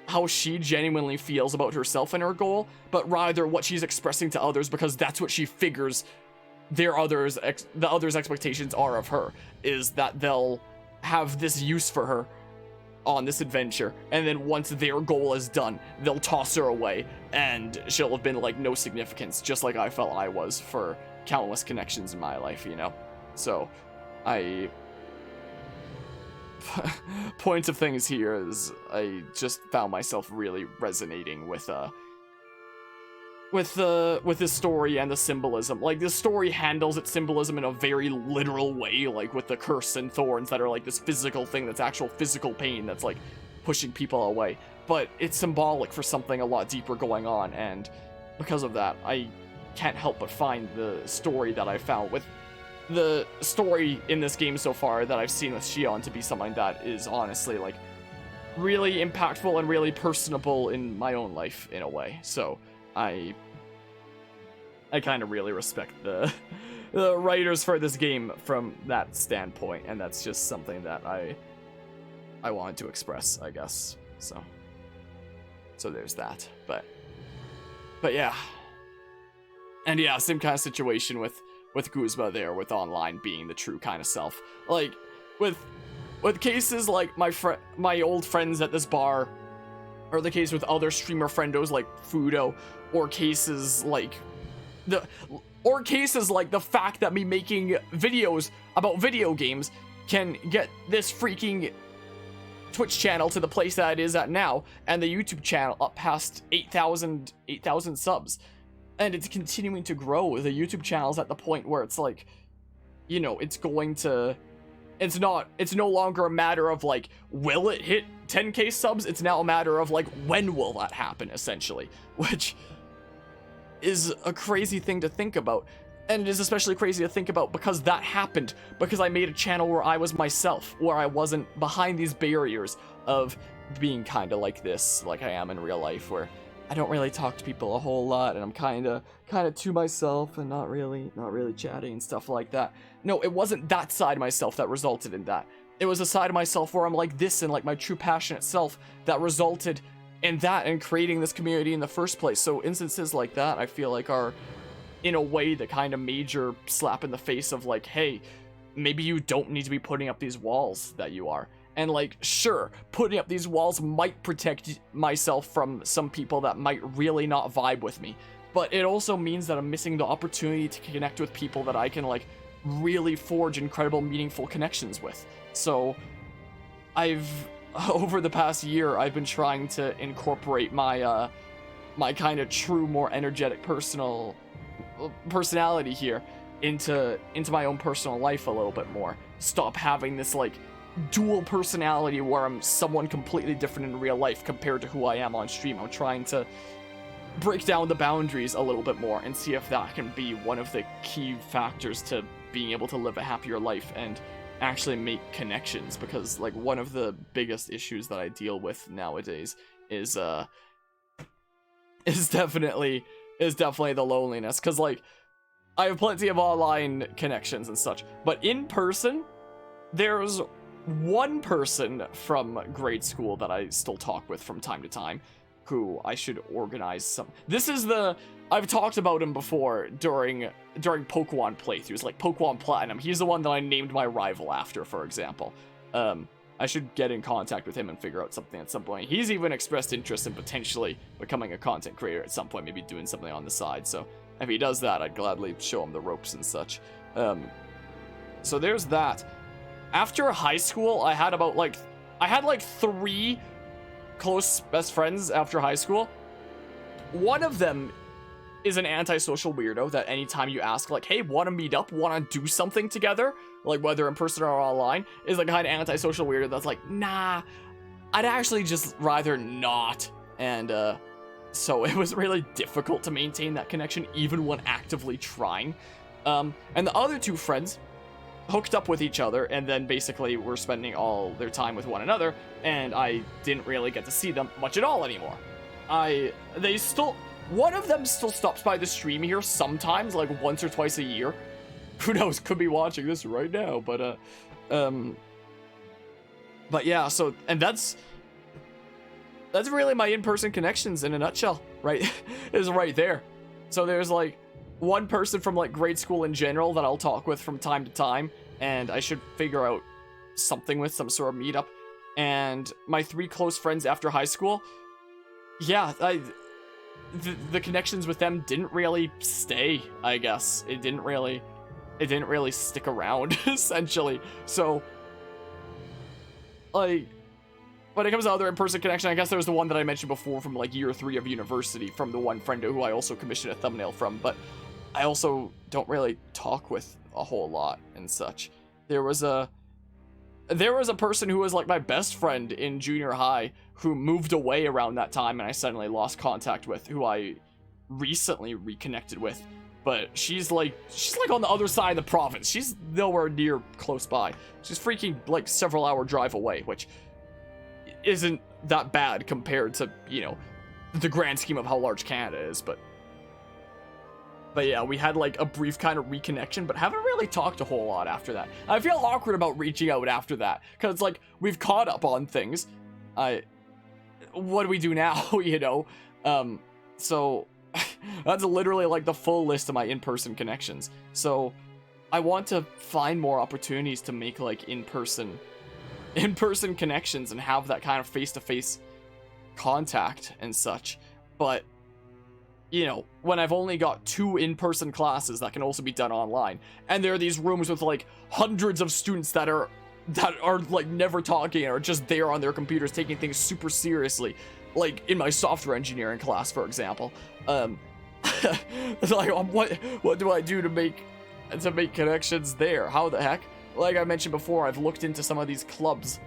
how she genuinely feels about herself and her goal, but rather what she's expressing to others, because that's what she figures the others' expectations are of her, is that they'll have this use for her on this adventure, and then once their goal is done, they'll toss her away, and she'll have been like no significance, just like I felt I was for countless connections in my life, you know? So, point of things here is I just found myself really resonating with this story and the symbolism. Like, this story handles its symbolism in a very literal way, like with the curse and thorns that are like this physical thing that's actual physical pain that's like pushing people away. But it's symbolic for something a lot deeper going on, and because of that, I can't help but find the story that I found with the story in this game so far that I've seen with Shion to be something that is honestly like really impactful and really personable in my own life in a way. So I kind of really respect the writers for this game from that standpoint, and that's just something that I wanted to express, I guess. So there's that. But yeah. And yeah, same kind of situation with Guzma there, with online being the true kind of self. Like with cases like my old friends at this bar, or the case with other streamer friendos like Fudo, or cases like the fact that me making videos about video games can get this freaking Twitch channel to the place that it is at now, and the YouTube channel up past 8,000 subs, and it's continuing to grow. The YouTube channel's at the point where it's like, you know, it's no longer a matter of like, will it hit 10k subs? It's now a matter of like, when will that happen, essentially, which is a crazy thing to think about. And it is especially crazy to think about because that happened because I made a channel where I was myself, where I wasn't behind these barriers of being kind of like this, like I am in real life, where I don't really talk to people a whole lot, and I'm kind of to myself and not really chatting and stuff like that. No, it wasn't that side of myself that resulted in that. It was a side of myself where I'm like this and like my true passionate self that resulted in that and creating this community in the first place. So instances like that, I feel like, are in a way the kind of major slap in the face of like, hey, maybe you don't need to be putting up these walls that you are. And like, sure, putting up these walls might protect myself from some people that might really not vibe with me, but it also means that I'm missing the opportunity to connect with people that I can like really forge incredible, meaningful connections with. So over the past year, I've been trying to incorporate my my kind of true, more energetic personality here into my own personal life a little bit more. Stop having this like dual personality where I'm someone completely different in real life compared to who I am on stream. I'm trying to break down the boundaries a little bit more and see if that can be one of the key factors to being able to live a happier life and actually make connections, because like one of the biggest issues that I deal with nowadays is definitely the loneliness, because like I have plenty of online connections and such, but in person there's one person from grade school that I still talk with from time to time, who I should organize some. I've talked about him before during Pokemon playthroughs, like Pokemon Platinum. He's the one that I named my rival after, for example. I should get in contact with him and figure out something at some point. He's even expressed interest in potentially becoming a content creator at some point, maybe doing something on the side. So if he does that, I'd gladly show him the ropes and such. So there's that. After high school, I had like 3 close best friends after high school. one of them is an antisocial weirdo that anytime you ask, like, hey, want to meet up, want to do something together, like whether in person or online, is the kind of antisocial weirdo that's like, nah, I'd actually just rather not. And so it was really difficult to maintain that connection even when actively trying. And the other two friends hooked up with each other and then basically were spending all their time with one another, and I didn't really get to see them much at all anymore. One of them still stops by the stream here sometimes, like once or twice a year. Who knows, could be watching this right now, but yeah, so, and that's really my in-person connections in a nutshell, right? Is right there. So there's like one person from like grade school in general that I'll talk with from time to time, and I should figure out something with some sort of meetup. And my 3 close friends after high school, yeah, the connections with them didn't really stay, I guess. It didn't really stick around, essentially. So, like, when it comes to other in-person connection, I guess there was the one that I mentioned before from, like, year 3 of university from the one friend who I also commissioned a thumbnail from, but I also don't really talk with a whole lot and such. There was a person who was, like, my best friend in junior high who moved away around that time and I suddenly lost contact with, who I recently reconnected with. But she's like on the other side of the province. She's nowhere near close by. She's freaking like several hour drive away, which isn't that bad compared to, you know, the grand scheme of how large Canada is. But yeah, we had like a brief kind of reconnection, but haven't really talked a whole lot after that. I feel awkward about reaching out after that, because like we've caught up on things. What do we do now, you know? So that's literally like the full list of my in-person connections. So I want to find more opportunities to make like in-person connections and have that kind of face-to-face contact and such. But you know, when I've only got 2 in-person classes that can also be done online, and there are these rooms with like hundreds of students that are like never talking or just there on their computers taking things super seriously, like in my software engineering class, for example. It's like, what do I do to make connections there? How the heck? Like I mentioned before, I've looked into some of these clubs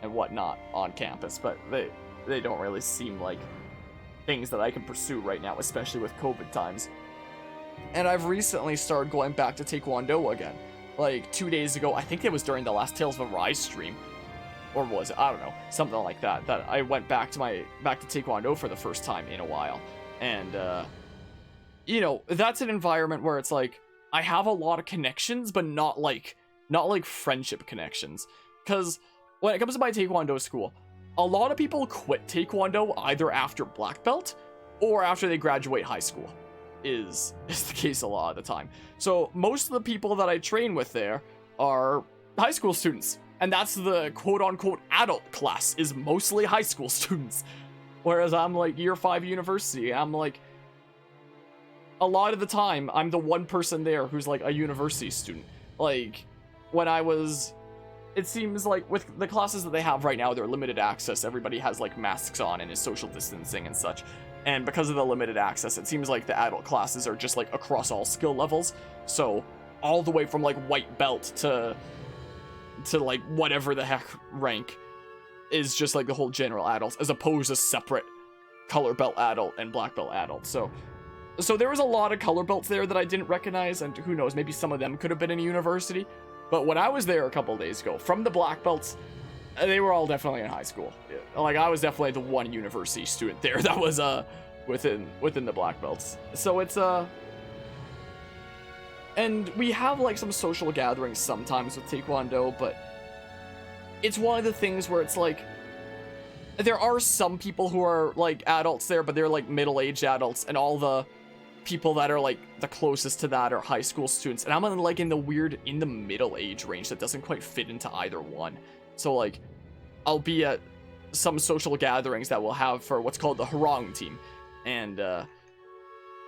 and whatnot on campus, but they don't really seem like things that I can pursue right now, especially with COVID times. And I've recently started going back to Taekwondo again. Like 2 days ago, I think it was during the last Tales of Arise stream, or was it? I don't know, something like that. That I went back to Taekwondo for the first time in a while, and you know, that's an environment where it's like I have a lot of connections, but not like friendship connections. Because when it comes to my Taekwondo school, a lot of people quit Taekwondo either after black belt or after they graduate high school. Is the case a lot of the time. So most of the people that I train with there are high school students, and that's the quote-unquote adult class, is mostly high school students. Whereas I'm like year 5 university, I'm like, a lot of the time I'm the one person there who's like a university student. Like when I was, it seems like with the classes that they have right now, they're limited access. Everybody has like masks on and is social distancing and such. And because of the limited access, it seems like the adult classes are just like across all skill levels. So all the way from like white belt to like whatever the heck rank is just like the whole general adults, as opposed to separate color belt adult and black belt adult. So there was a lot of color belts there that I didn't recognize, and who knows, maybe some of them could have been in a university. But when I was there a couple of days ago, from the black belts, they were all definitely in high school. Like I was definitely the one university student there that was within the black belts. So it's and we have like some social gatherings sometimes with Taekwondo, but it's one of the things where it's like there are some people who are like adults there, but they're like middle-aged adults, and all the people that are like the closest to that are high school students, and I'm like in the middle age range that doesn't quite fit into either one. So like I'll be at some social gatherings that we'll have for what's called the Harang team, and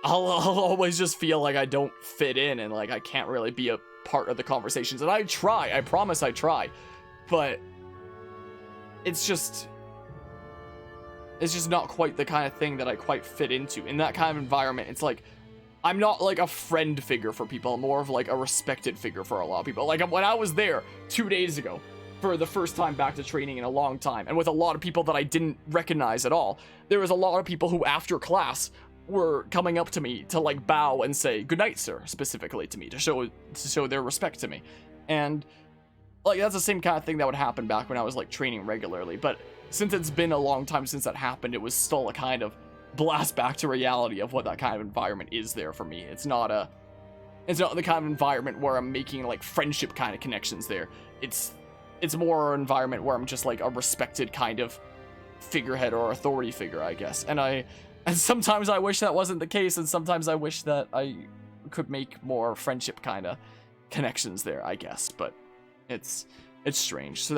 I'll always just feel like I don't fit in and like I can't really be a part of the conversations. And I promise I try, but it's just it's just not quite the kind of thing that I quite fit into. In that kind of environment, it's like, I'm not like a friend figure for people, I'm more of like a respected figure for a lot of people. Like when I was there 2 days ago, for the first time back to training in a long time, and with a lot of people that I didn't recognize at all, there was a lot of people who after class were coming up to me to like bow and say goodnight sir, specifically to me, to show their respect to me. And like that's the same kind of thing that would happen back when I was like training regularly, but since it's been a long time since that happened, it was still a kind of blast back to reality of what that kind of environment is there for me. It's not the kind of environment where I'm making like friendship kind of connections there. It's more an environment where I'm just like a respected kind of figurehead or authority figure, I guess. And sometimes I wish that wasn't the case, and sometimes I wish that I could make more friendship kind of connections there, I guess. But it's strange. So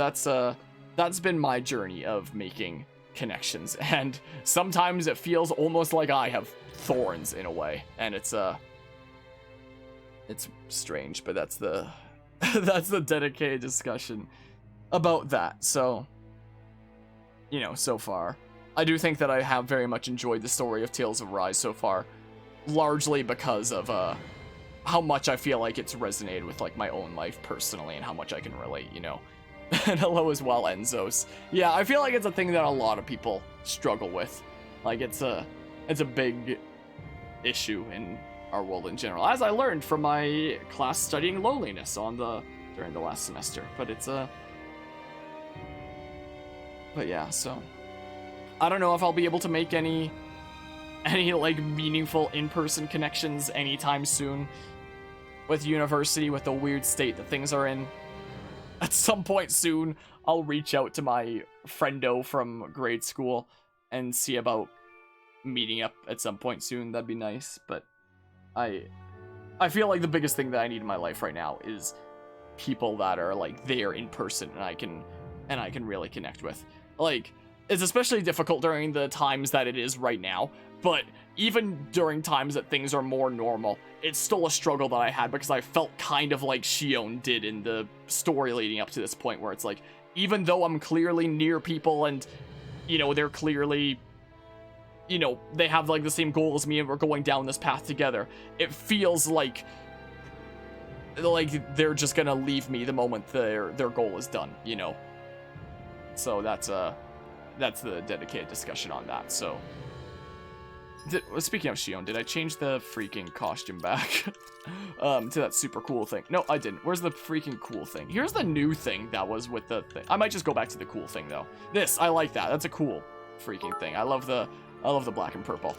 that's been my journey of making connections, and sometimes it feels almost like I have thorns in a way, and it's strange, but that's the that's the dedicated discussion about that. So, you know, so far I do think that I have very much enjoyed the story of Tales of Rise so far, largely because of how much I feel like it's resonated with like my own life personally, and how much I can relate, you know. And hello as well, Enzos. Yeah, I feel like it's a thing that a lot of people struggle with. Like it's a big issue in our world in general, as I learned from my class studying loneliness during the last semester. But but yeah, so I don't know if I'll be able to make any like meaningful in-person connections anytime soon with university, with the weird state that things are in. At some point soon, I'll reach out to my friendo from grade school and see about meeting up at some point soon. That'd be nice, but I feel like the biggest thing that I need in my life right now is people that are like there in person and I can really connect with. Like, it's especially difficult during the times that it is right now, but even during times that things are more normal, it's still a struggle that I had, because I felt kind of like Shion did in the story leading up to this point, where it's like, even though I'm clearly near people and, you know, they're clearly, you know, they have like the same goal as me and we're going down this path together, it feels like they're just gonna leave me the moment their goal is done, you know. So that's the dedicated discussion on that. So speaking of Shion, did I change the freaking costume back to that super cool thing? No, I didn't. Where's the freaking cool thing? Here's the new thing that was with the thing. I might just go back to the cool thing though. This, I like that. That's a cool freaking thing. I love the black and purple.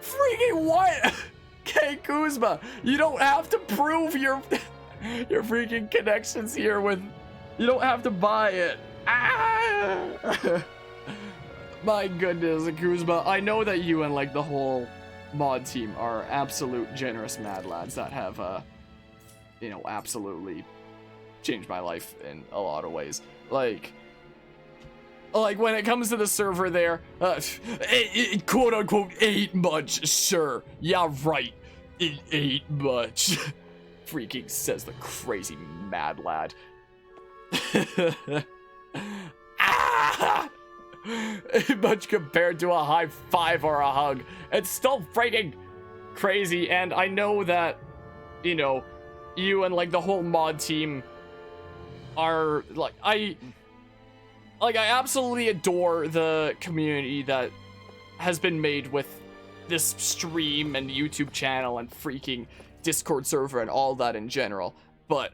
Freaking what? Okay, Kuzma, you don't have to prove your freaking connections here with. You don't have to buy it. Ah! My goodness, Kuzma, I know that you and like the whole mod team are absolute generous mad lads that have you know, absolutely changed my life in a lot of ways. Like when it comes to the server there, it quote unquote ain't much, sure. Yeah, right. It ain't much. Freaking says the crazy mad lad. Ah! Much compared to a high five or a hug. It's still freaking crazy, and I know that, you know, you and like the whole mod team are like, I absolutely adore the community that has been made with this stream and YouTube channel and freaking Discord server and all that in general, but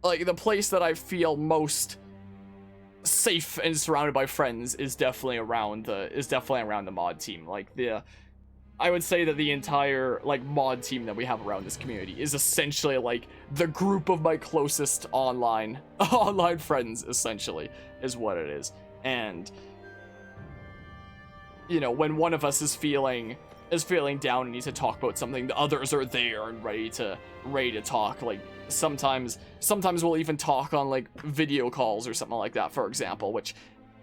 like the place that I feel most safe and surrounded by friends is definitely around the mod team. Like I would say that the entire like mod team that we have around this community is essentially like the group of my closest online friends, essentially, is what it is. And you know, when one of us is feeling down and needs to talk about something, the others are there and ready to talk. Like sometimes we'll even talk on like video calls or something like that, for example, which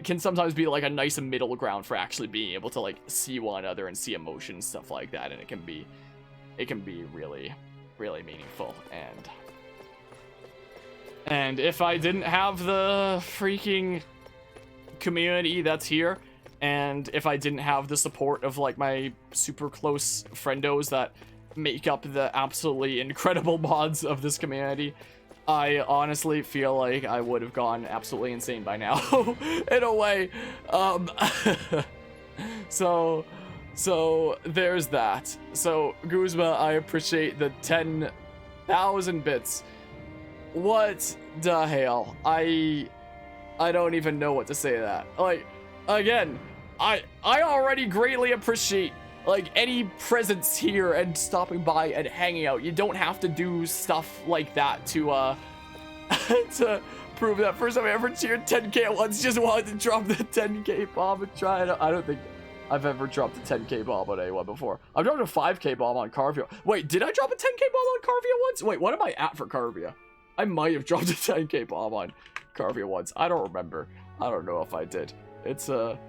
can sometimes be like a nice middle ground for actually being able to like see one another and see emotion and stuff like that. And it can be really, really meaningful. And if I didn't have the freaking community that's here, and if I didn't have the support of like my super close friendos that make up the absolutely incredible mods of this community, I honestly feel like I would have gone absolutely insane by now in a way. So there's that. So Guzma, I appreciate the 10,000 bits. What the hell? I don't even know what to say to that. Like, again, I already greatly appreciate like any presence here and stopping by and hanging out. You don't have to do stuff like that to to prove that. First time I ever cheered 10k at once, just wanted to drop the 10k bomb and try it. I don't think I've ever dropped a 10k bomb on anyone before. I've dropped a 5k bomb on Carvia. Wait, did I drop a 10k bomb on Carvia once? Wait, what am I at for Carvia? I might have dropped a 10k bomb on Carvia once. I don't remember. I don't know if I did. It's a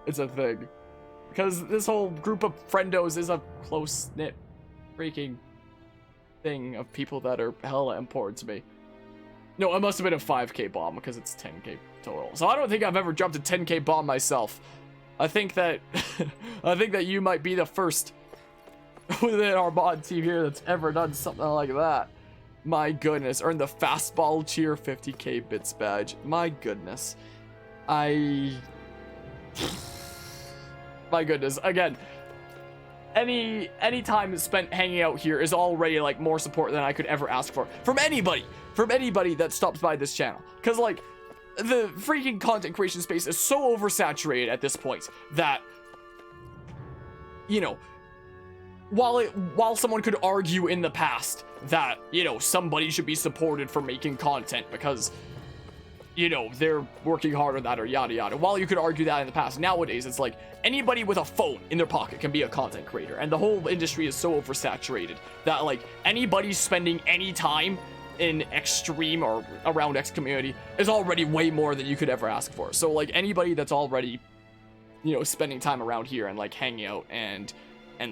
thing. Because this whole group of friendos is a close-knit freaking thing of people that are hella important to me. No, it must have been a 5k bomb because it's 10k total. So I don't think I've ever dropped a 10k bomb myself. I think that you might be the first within our mod team here that's ever done something like that. My goodness, earned the fastball cheer 50k bits badge. My goodness. My goodness. Again, any time spent hanging out here is already like more support than I could ever ask for from anybody that stops by this channel. Because like the freaking content creation space is so oversaturated at this point that, you know, while someone could argue in the past that, you know, somebody should be supported for making content because, you know, they're working hard on that or yada yada. While you could argue that in the past, nowadays it's like anybody with a phone in their pocket can be a content creator, and the whole industry is so oversaturated that like anybody spending any time in Extreme or around X community is already way more than you could ever ask for. So like anybody that's already, you know, spending time around here and like hanging out and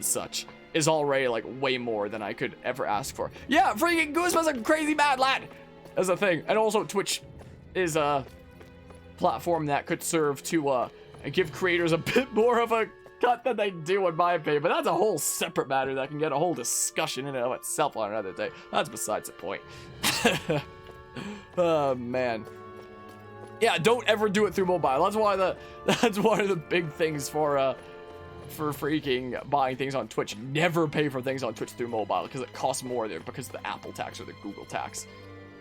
such is already like way more than I could ever ask for. Yeah, freaking Guzma's a crazy mad lad as a thing. And also Twitch is a platform that could serve to give creators a bit more of a cut than they do, in my opinion. But that's a whole separate matter that can get a whole discussion in and of itself on another day. That's besides the point. Oh man. Yeah, don't ever do it through mobile. That's one of the big things for freaking buying things on Twitch. Never pay for things on Twitch through mobile because it costs more there because of the Apple tax or the Google tax.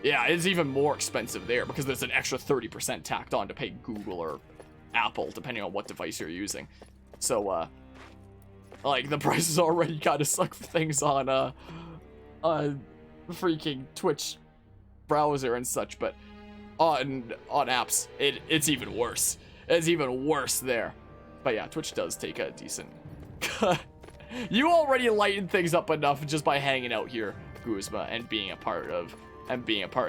Yeah, it's even more expensive there because there's an extra 30% tacked on to pay Google or Apple, depending on what device you're using. So, like, the prices already kind of suck for things on freaking Twitch browser and such, but on apps, it's even worse. It's even worse there. But yeah, Twitch does take a decent... You already lighten things up enough just by hanging out here, Guzma, and being a part of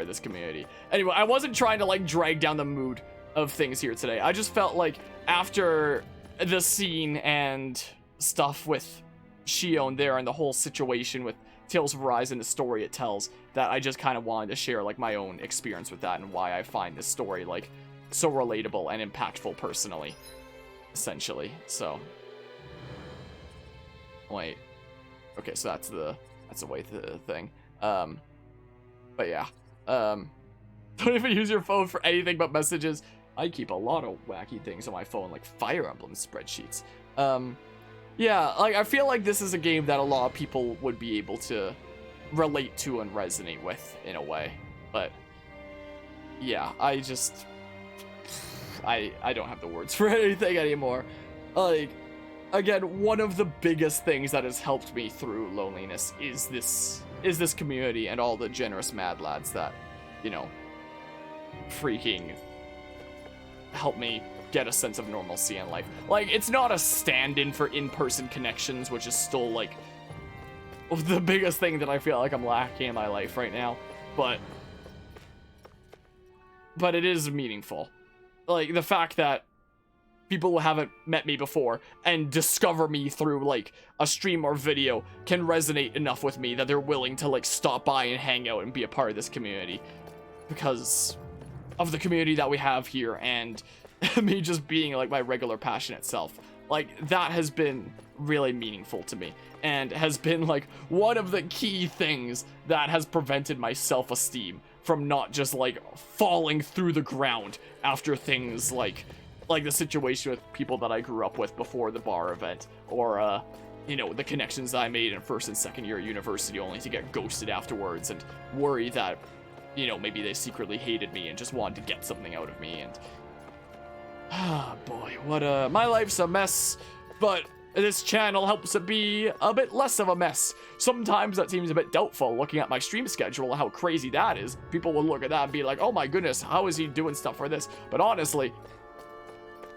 this community. Anyway, I wasn't trying to like drag down the mood of things here today. I just felt like after the scene and stuff with Shion there and the whole situation with Tales of Arise and the story it tells, that I just kind of wanted to share like my own experience with that and why I find this story like so relatable and impactful personally, essentially. So wait, okay, so that's the way the thing. But yeah, don't even use your phone for anything but messages. I keep a lot of wacky things on my phone, like Fire Emblem spreadsheets. Yeah, like I feel like this is a game that a lot of people would be able to relate to and resonate with in a way. But yeah, I don't have the words for anything anymore. Like, again, one of the biggest things that has helped me through loneliness is this community and all the generous mad lads that, you know, freaking help me get a sense of normalcy in life. Like, it's not a stand-in for in-person connections, which is still like the biggest thing that I feel like I'm lacking in my life right now, but it is meaningful. Like, the fact that people who haven't met me before and discover me through like a stream or video can resonate enough with me that they're willing to like stop by and hang out and be a part of this community because of the community that we have here and me just being like my regular passionate self. Like, that has been really meaningful to me, and has been like one of the key things that has prevented my self-esteem from not just like falling through the ground after things like the situation with people that I grew up with before the bar event, or you know, the connections that I made in first and second year at university only to get ghosted afterwards, and worry that, you know, maybe they secretly hated me and just wanted to get something out of me. And ah, boy, what my life's a mess, but this channel helps it be a bit less of a mess. Sometimes that seems a bit doubtful, looking at my stream schedule and how crazy that is. People will look at that and be like, oh my goodness, how is he doing stuff for this? But honestly,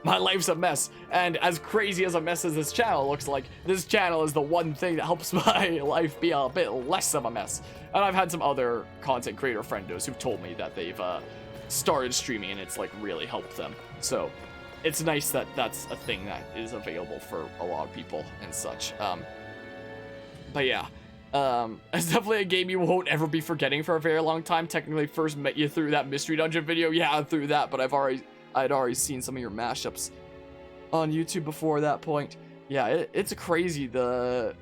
my life's a mess, and as crazy as a mess as this channel looks like, this channel is the one thing that helps my life be a bit less of a mess. And I've had some other content creator friendos who've told me that they've started streaming and it's like really helped them. So it's nice that that's a thing that is available for a lot of people and such. But yeah, it's definitely a game you won't ever be forgetting for a very long time. Technically first met you through that mystery dungeon video, yeah, through that, but I'd already seen some of your mashups on YouTube before that point. Yeah, it's crazy the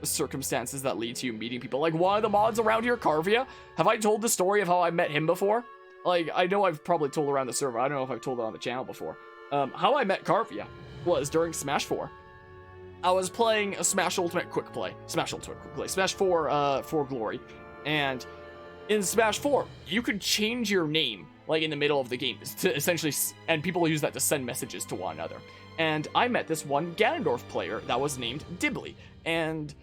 circumstances that lead to you meeting people. Like, one of the mods around here, Carvia, have I told the story of how I met him before? Like, I know I've probably told around the server. I don't know if I've told it on the channel before. How I met Carvia was during Smash 4. I was playing a Smash Ultimate Quick Play. Smash 4 for Glory. And in Smash 4, you could change your name like in the middle of the game to essentially, and people use that to send messages to one another. And I met this one Ganondorf player that was named Dibley, and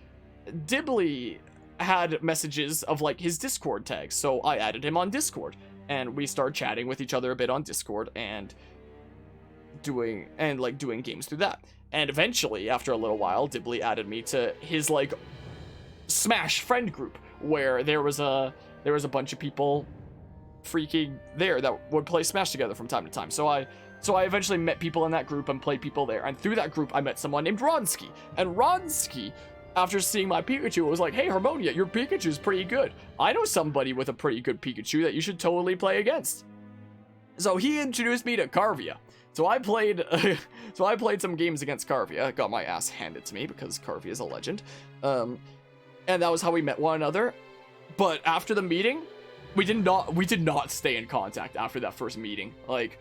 Dibley had messages of like his Discord tags, so I added him on Discord, and we started chatting with each other a bit on Discord and doing games through that. And eventually, after a little while, Dibley added me to his like Smash friend group, where there was a bunch of people freaking there that would play Smash together from time to time. So I eventually met people in that group and played people there. And through that group, I met someone named Ronsky. And Ronsky, after seeing my Pikachu, was like, hey, Harmonia, your Pikachu's pretty good. I know somebody with a pretty good Pikachu that you should totally play against. So he introduced me to Carvia. So I played some games against Carvia. Got my ass handed to me because Carvia is a legend. And that was how we met one another. But after the meeting, we did not stay in contact after that first meeting. Like,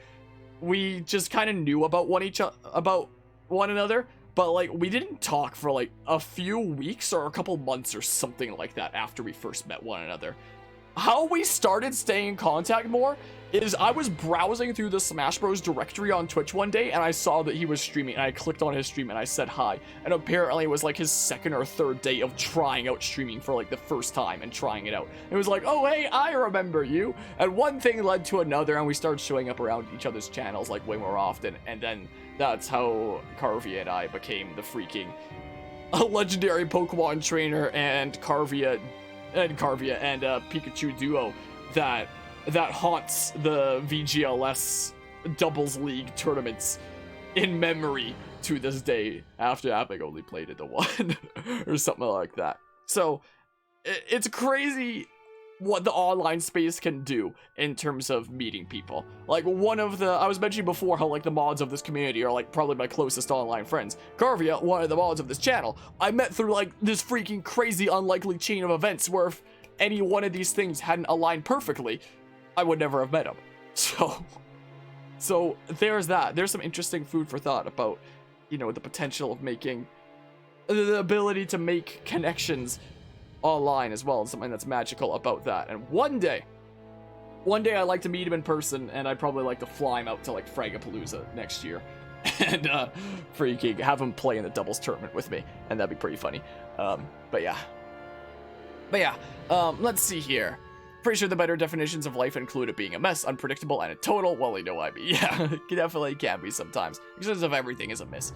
we just kind of knew about one another, but like we didn't talk for like a few weeks or a couple months or something like that after we first met one another. How we started staying in contact more is I was browsing through the Smash Bros directory on Twitch one day, and I saw that he was streaming, and I clicked on his stream and I said hi. And apparently it was like his second or third day of trying out streaming for like the first time and trying it out. It was like, oh hey, I remember you. And one thing led to another, and we started showing up around each other's channels like way more often. And then that's how Carvia and I became the freaking legendary Pokemon trainer and Carvia and Pikachu duo that haunts the VGLS Doubles League tournaments in memory to this day, after having only played it the one or something like that. So it's crazy what the online space can do in terms of meeting people. Like, I was mentioning before how like the mods of this community are like probably my closest online friends. Carvia, one of the mods of this channel, I met through like this freaking crazy unlikely chain of events where if any one of these things hadn't aligned perfectly, I would never have met him. So there's that. There's some interesting food for thought about, you know, the potential of making, the ability to make connections online as well, and something that's magical about that. And one day I'd like to meet him in person, and I'd probably like to fly him out to like Fragapalooza next year and freaking have him play in the doubles tournament with me, and that'd be pretty funny. But yeah, let's see here. Pretty sure the better definitions of life include it being a mess, unpredictable, and a total, well, you know what I mean. Yeah, it definitely can be sometimes. Because of everything is a mess,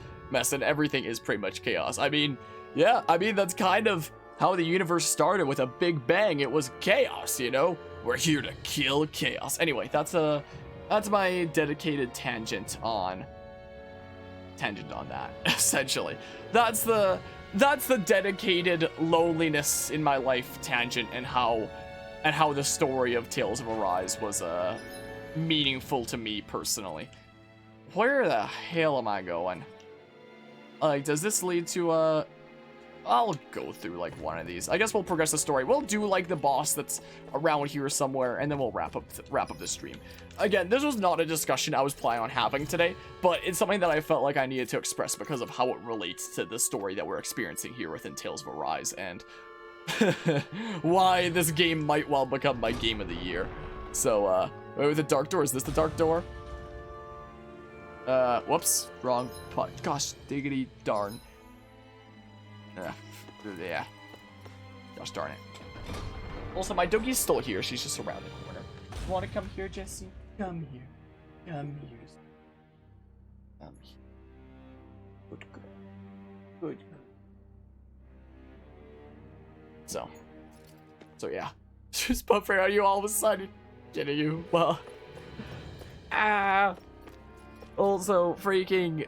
and everything is pretty much chaos. I mean, yeah, that's kind of how the universe started with a big bang. It was chaos, you know? We're here to kill chaos. Anyway, that's my dedicated tangent on that, essentially. That's the dedicated loneliness in my life tangent, and how the story of Tales of Arise was meaningful to me personally. Where the hell am I going? Like, does this lead to, I'll go through, like, one of these. I guess we'll progress the story. We'll do, like, the boss that's around here somewhere, and then we'll wrap up the stream. Again, this was not a discussion I was planning on having today, but it's something that I felt like I needed to express because of how it relates to the story that we're experiencing here within Tales of Arise, and why this game might well become my game of the year. So, wait, the dark door, is this the dark door? Whoops, wrong pot. Gosh, diggity darn. Yeah. Gosh darn it. Also, my doggy's still here. She's just around the corner. You want to come here, Jesse? Come here. Come here. Come here. Good girl. Good girl. So yeah. Just buffering on you all of a sudden. Getting you. Well. Also, freaking.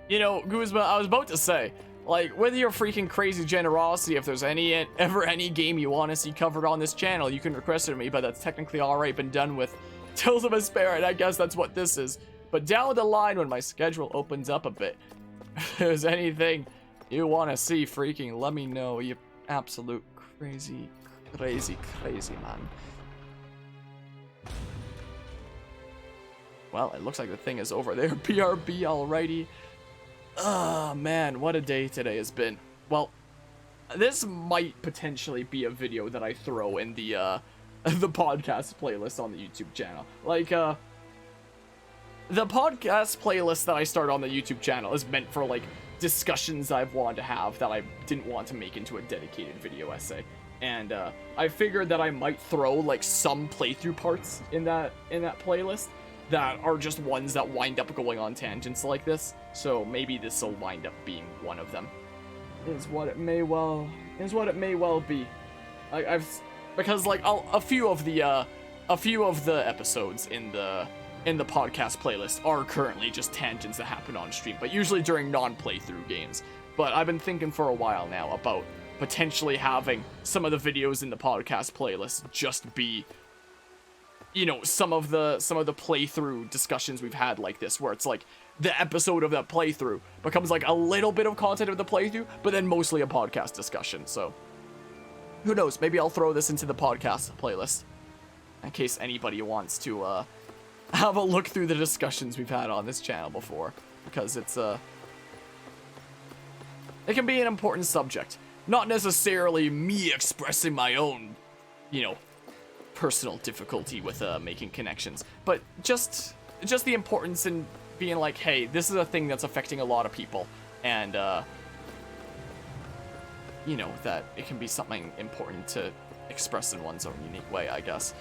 You know, Guzma, I was about to say, like, with your freaking crazy generosity, if there's ever any game you want to see covered on this channel, you can request it of me, but that's technically already been done with Tales of Despair, and I guess that's what this is. But down the line, when my schedule opens up a bit, if there's anything you want to see, freaking let me know, you absolute crazy man. Well, it looks like the thing is over there. BRB, alrighty. Oh, man, what a day today has been. Well, this might potentially be a video that I throw in the podcast playlist on the YouTube channel. Like, the podcast playlist that I start on the YouTube channel is meant for, like, discussions I've wanted to have that I didn't want to make into a dedicated video essay. And, I figured that I might throw, like, some playthrough parts in that playlist that are just ones that wind up going on tangents like this. So maybe this will wind up being one of them. Is what it may well be. Because like a few of the episodes in the podcast playlist are currently just tangents that happen on stream, but usually during non-playthrough games. But I've been thinking for a while now about potentially having some of the videos in the podcast playlist just be, you know, some of the playthrough discussions we've had like this, where it's like the episode of that playthrough becomes like a little bit of content of the playthrough, but then mostly a podcast discussion. So who knows, maybe I'll throw this into the podcast playlist in case anybody wants to have a look through the discussions we've had on this channel before, because it can be an important subject, not necessarily me expressing my own, you know, personal difficulty with making connections, but just the importance in being like, hey, this is a thing that's affecting a lot of people, and you know, that it can be something important to express in one's own unique way, I guess.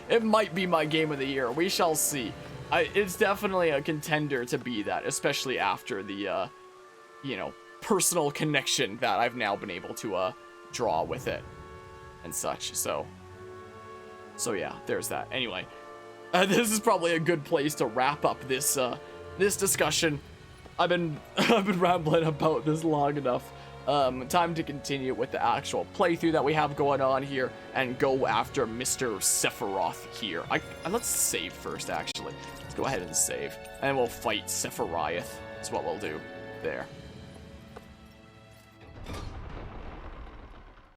It might be my game of the year, we shall see. It's definitely a contender to be that, especially after the you know, personal connection that I've now been able to draw with it and such. So yeah, there's that. Anyway, this is probably a good place to wrap up this this discussion. I've been rambling about this long enough. Time to continue with the actual playthrough that we have going on here and go after Mr. Sephiroth here. Let's save first, actually. Let's go ahead and save, and we'll fight Sephiroth. That's what we'll do there.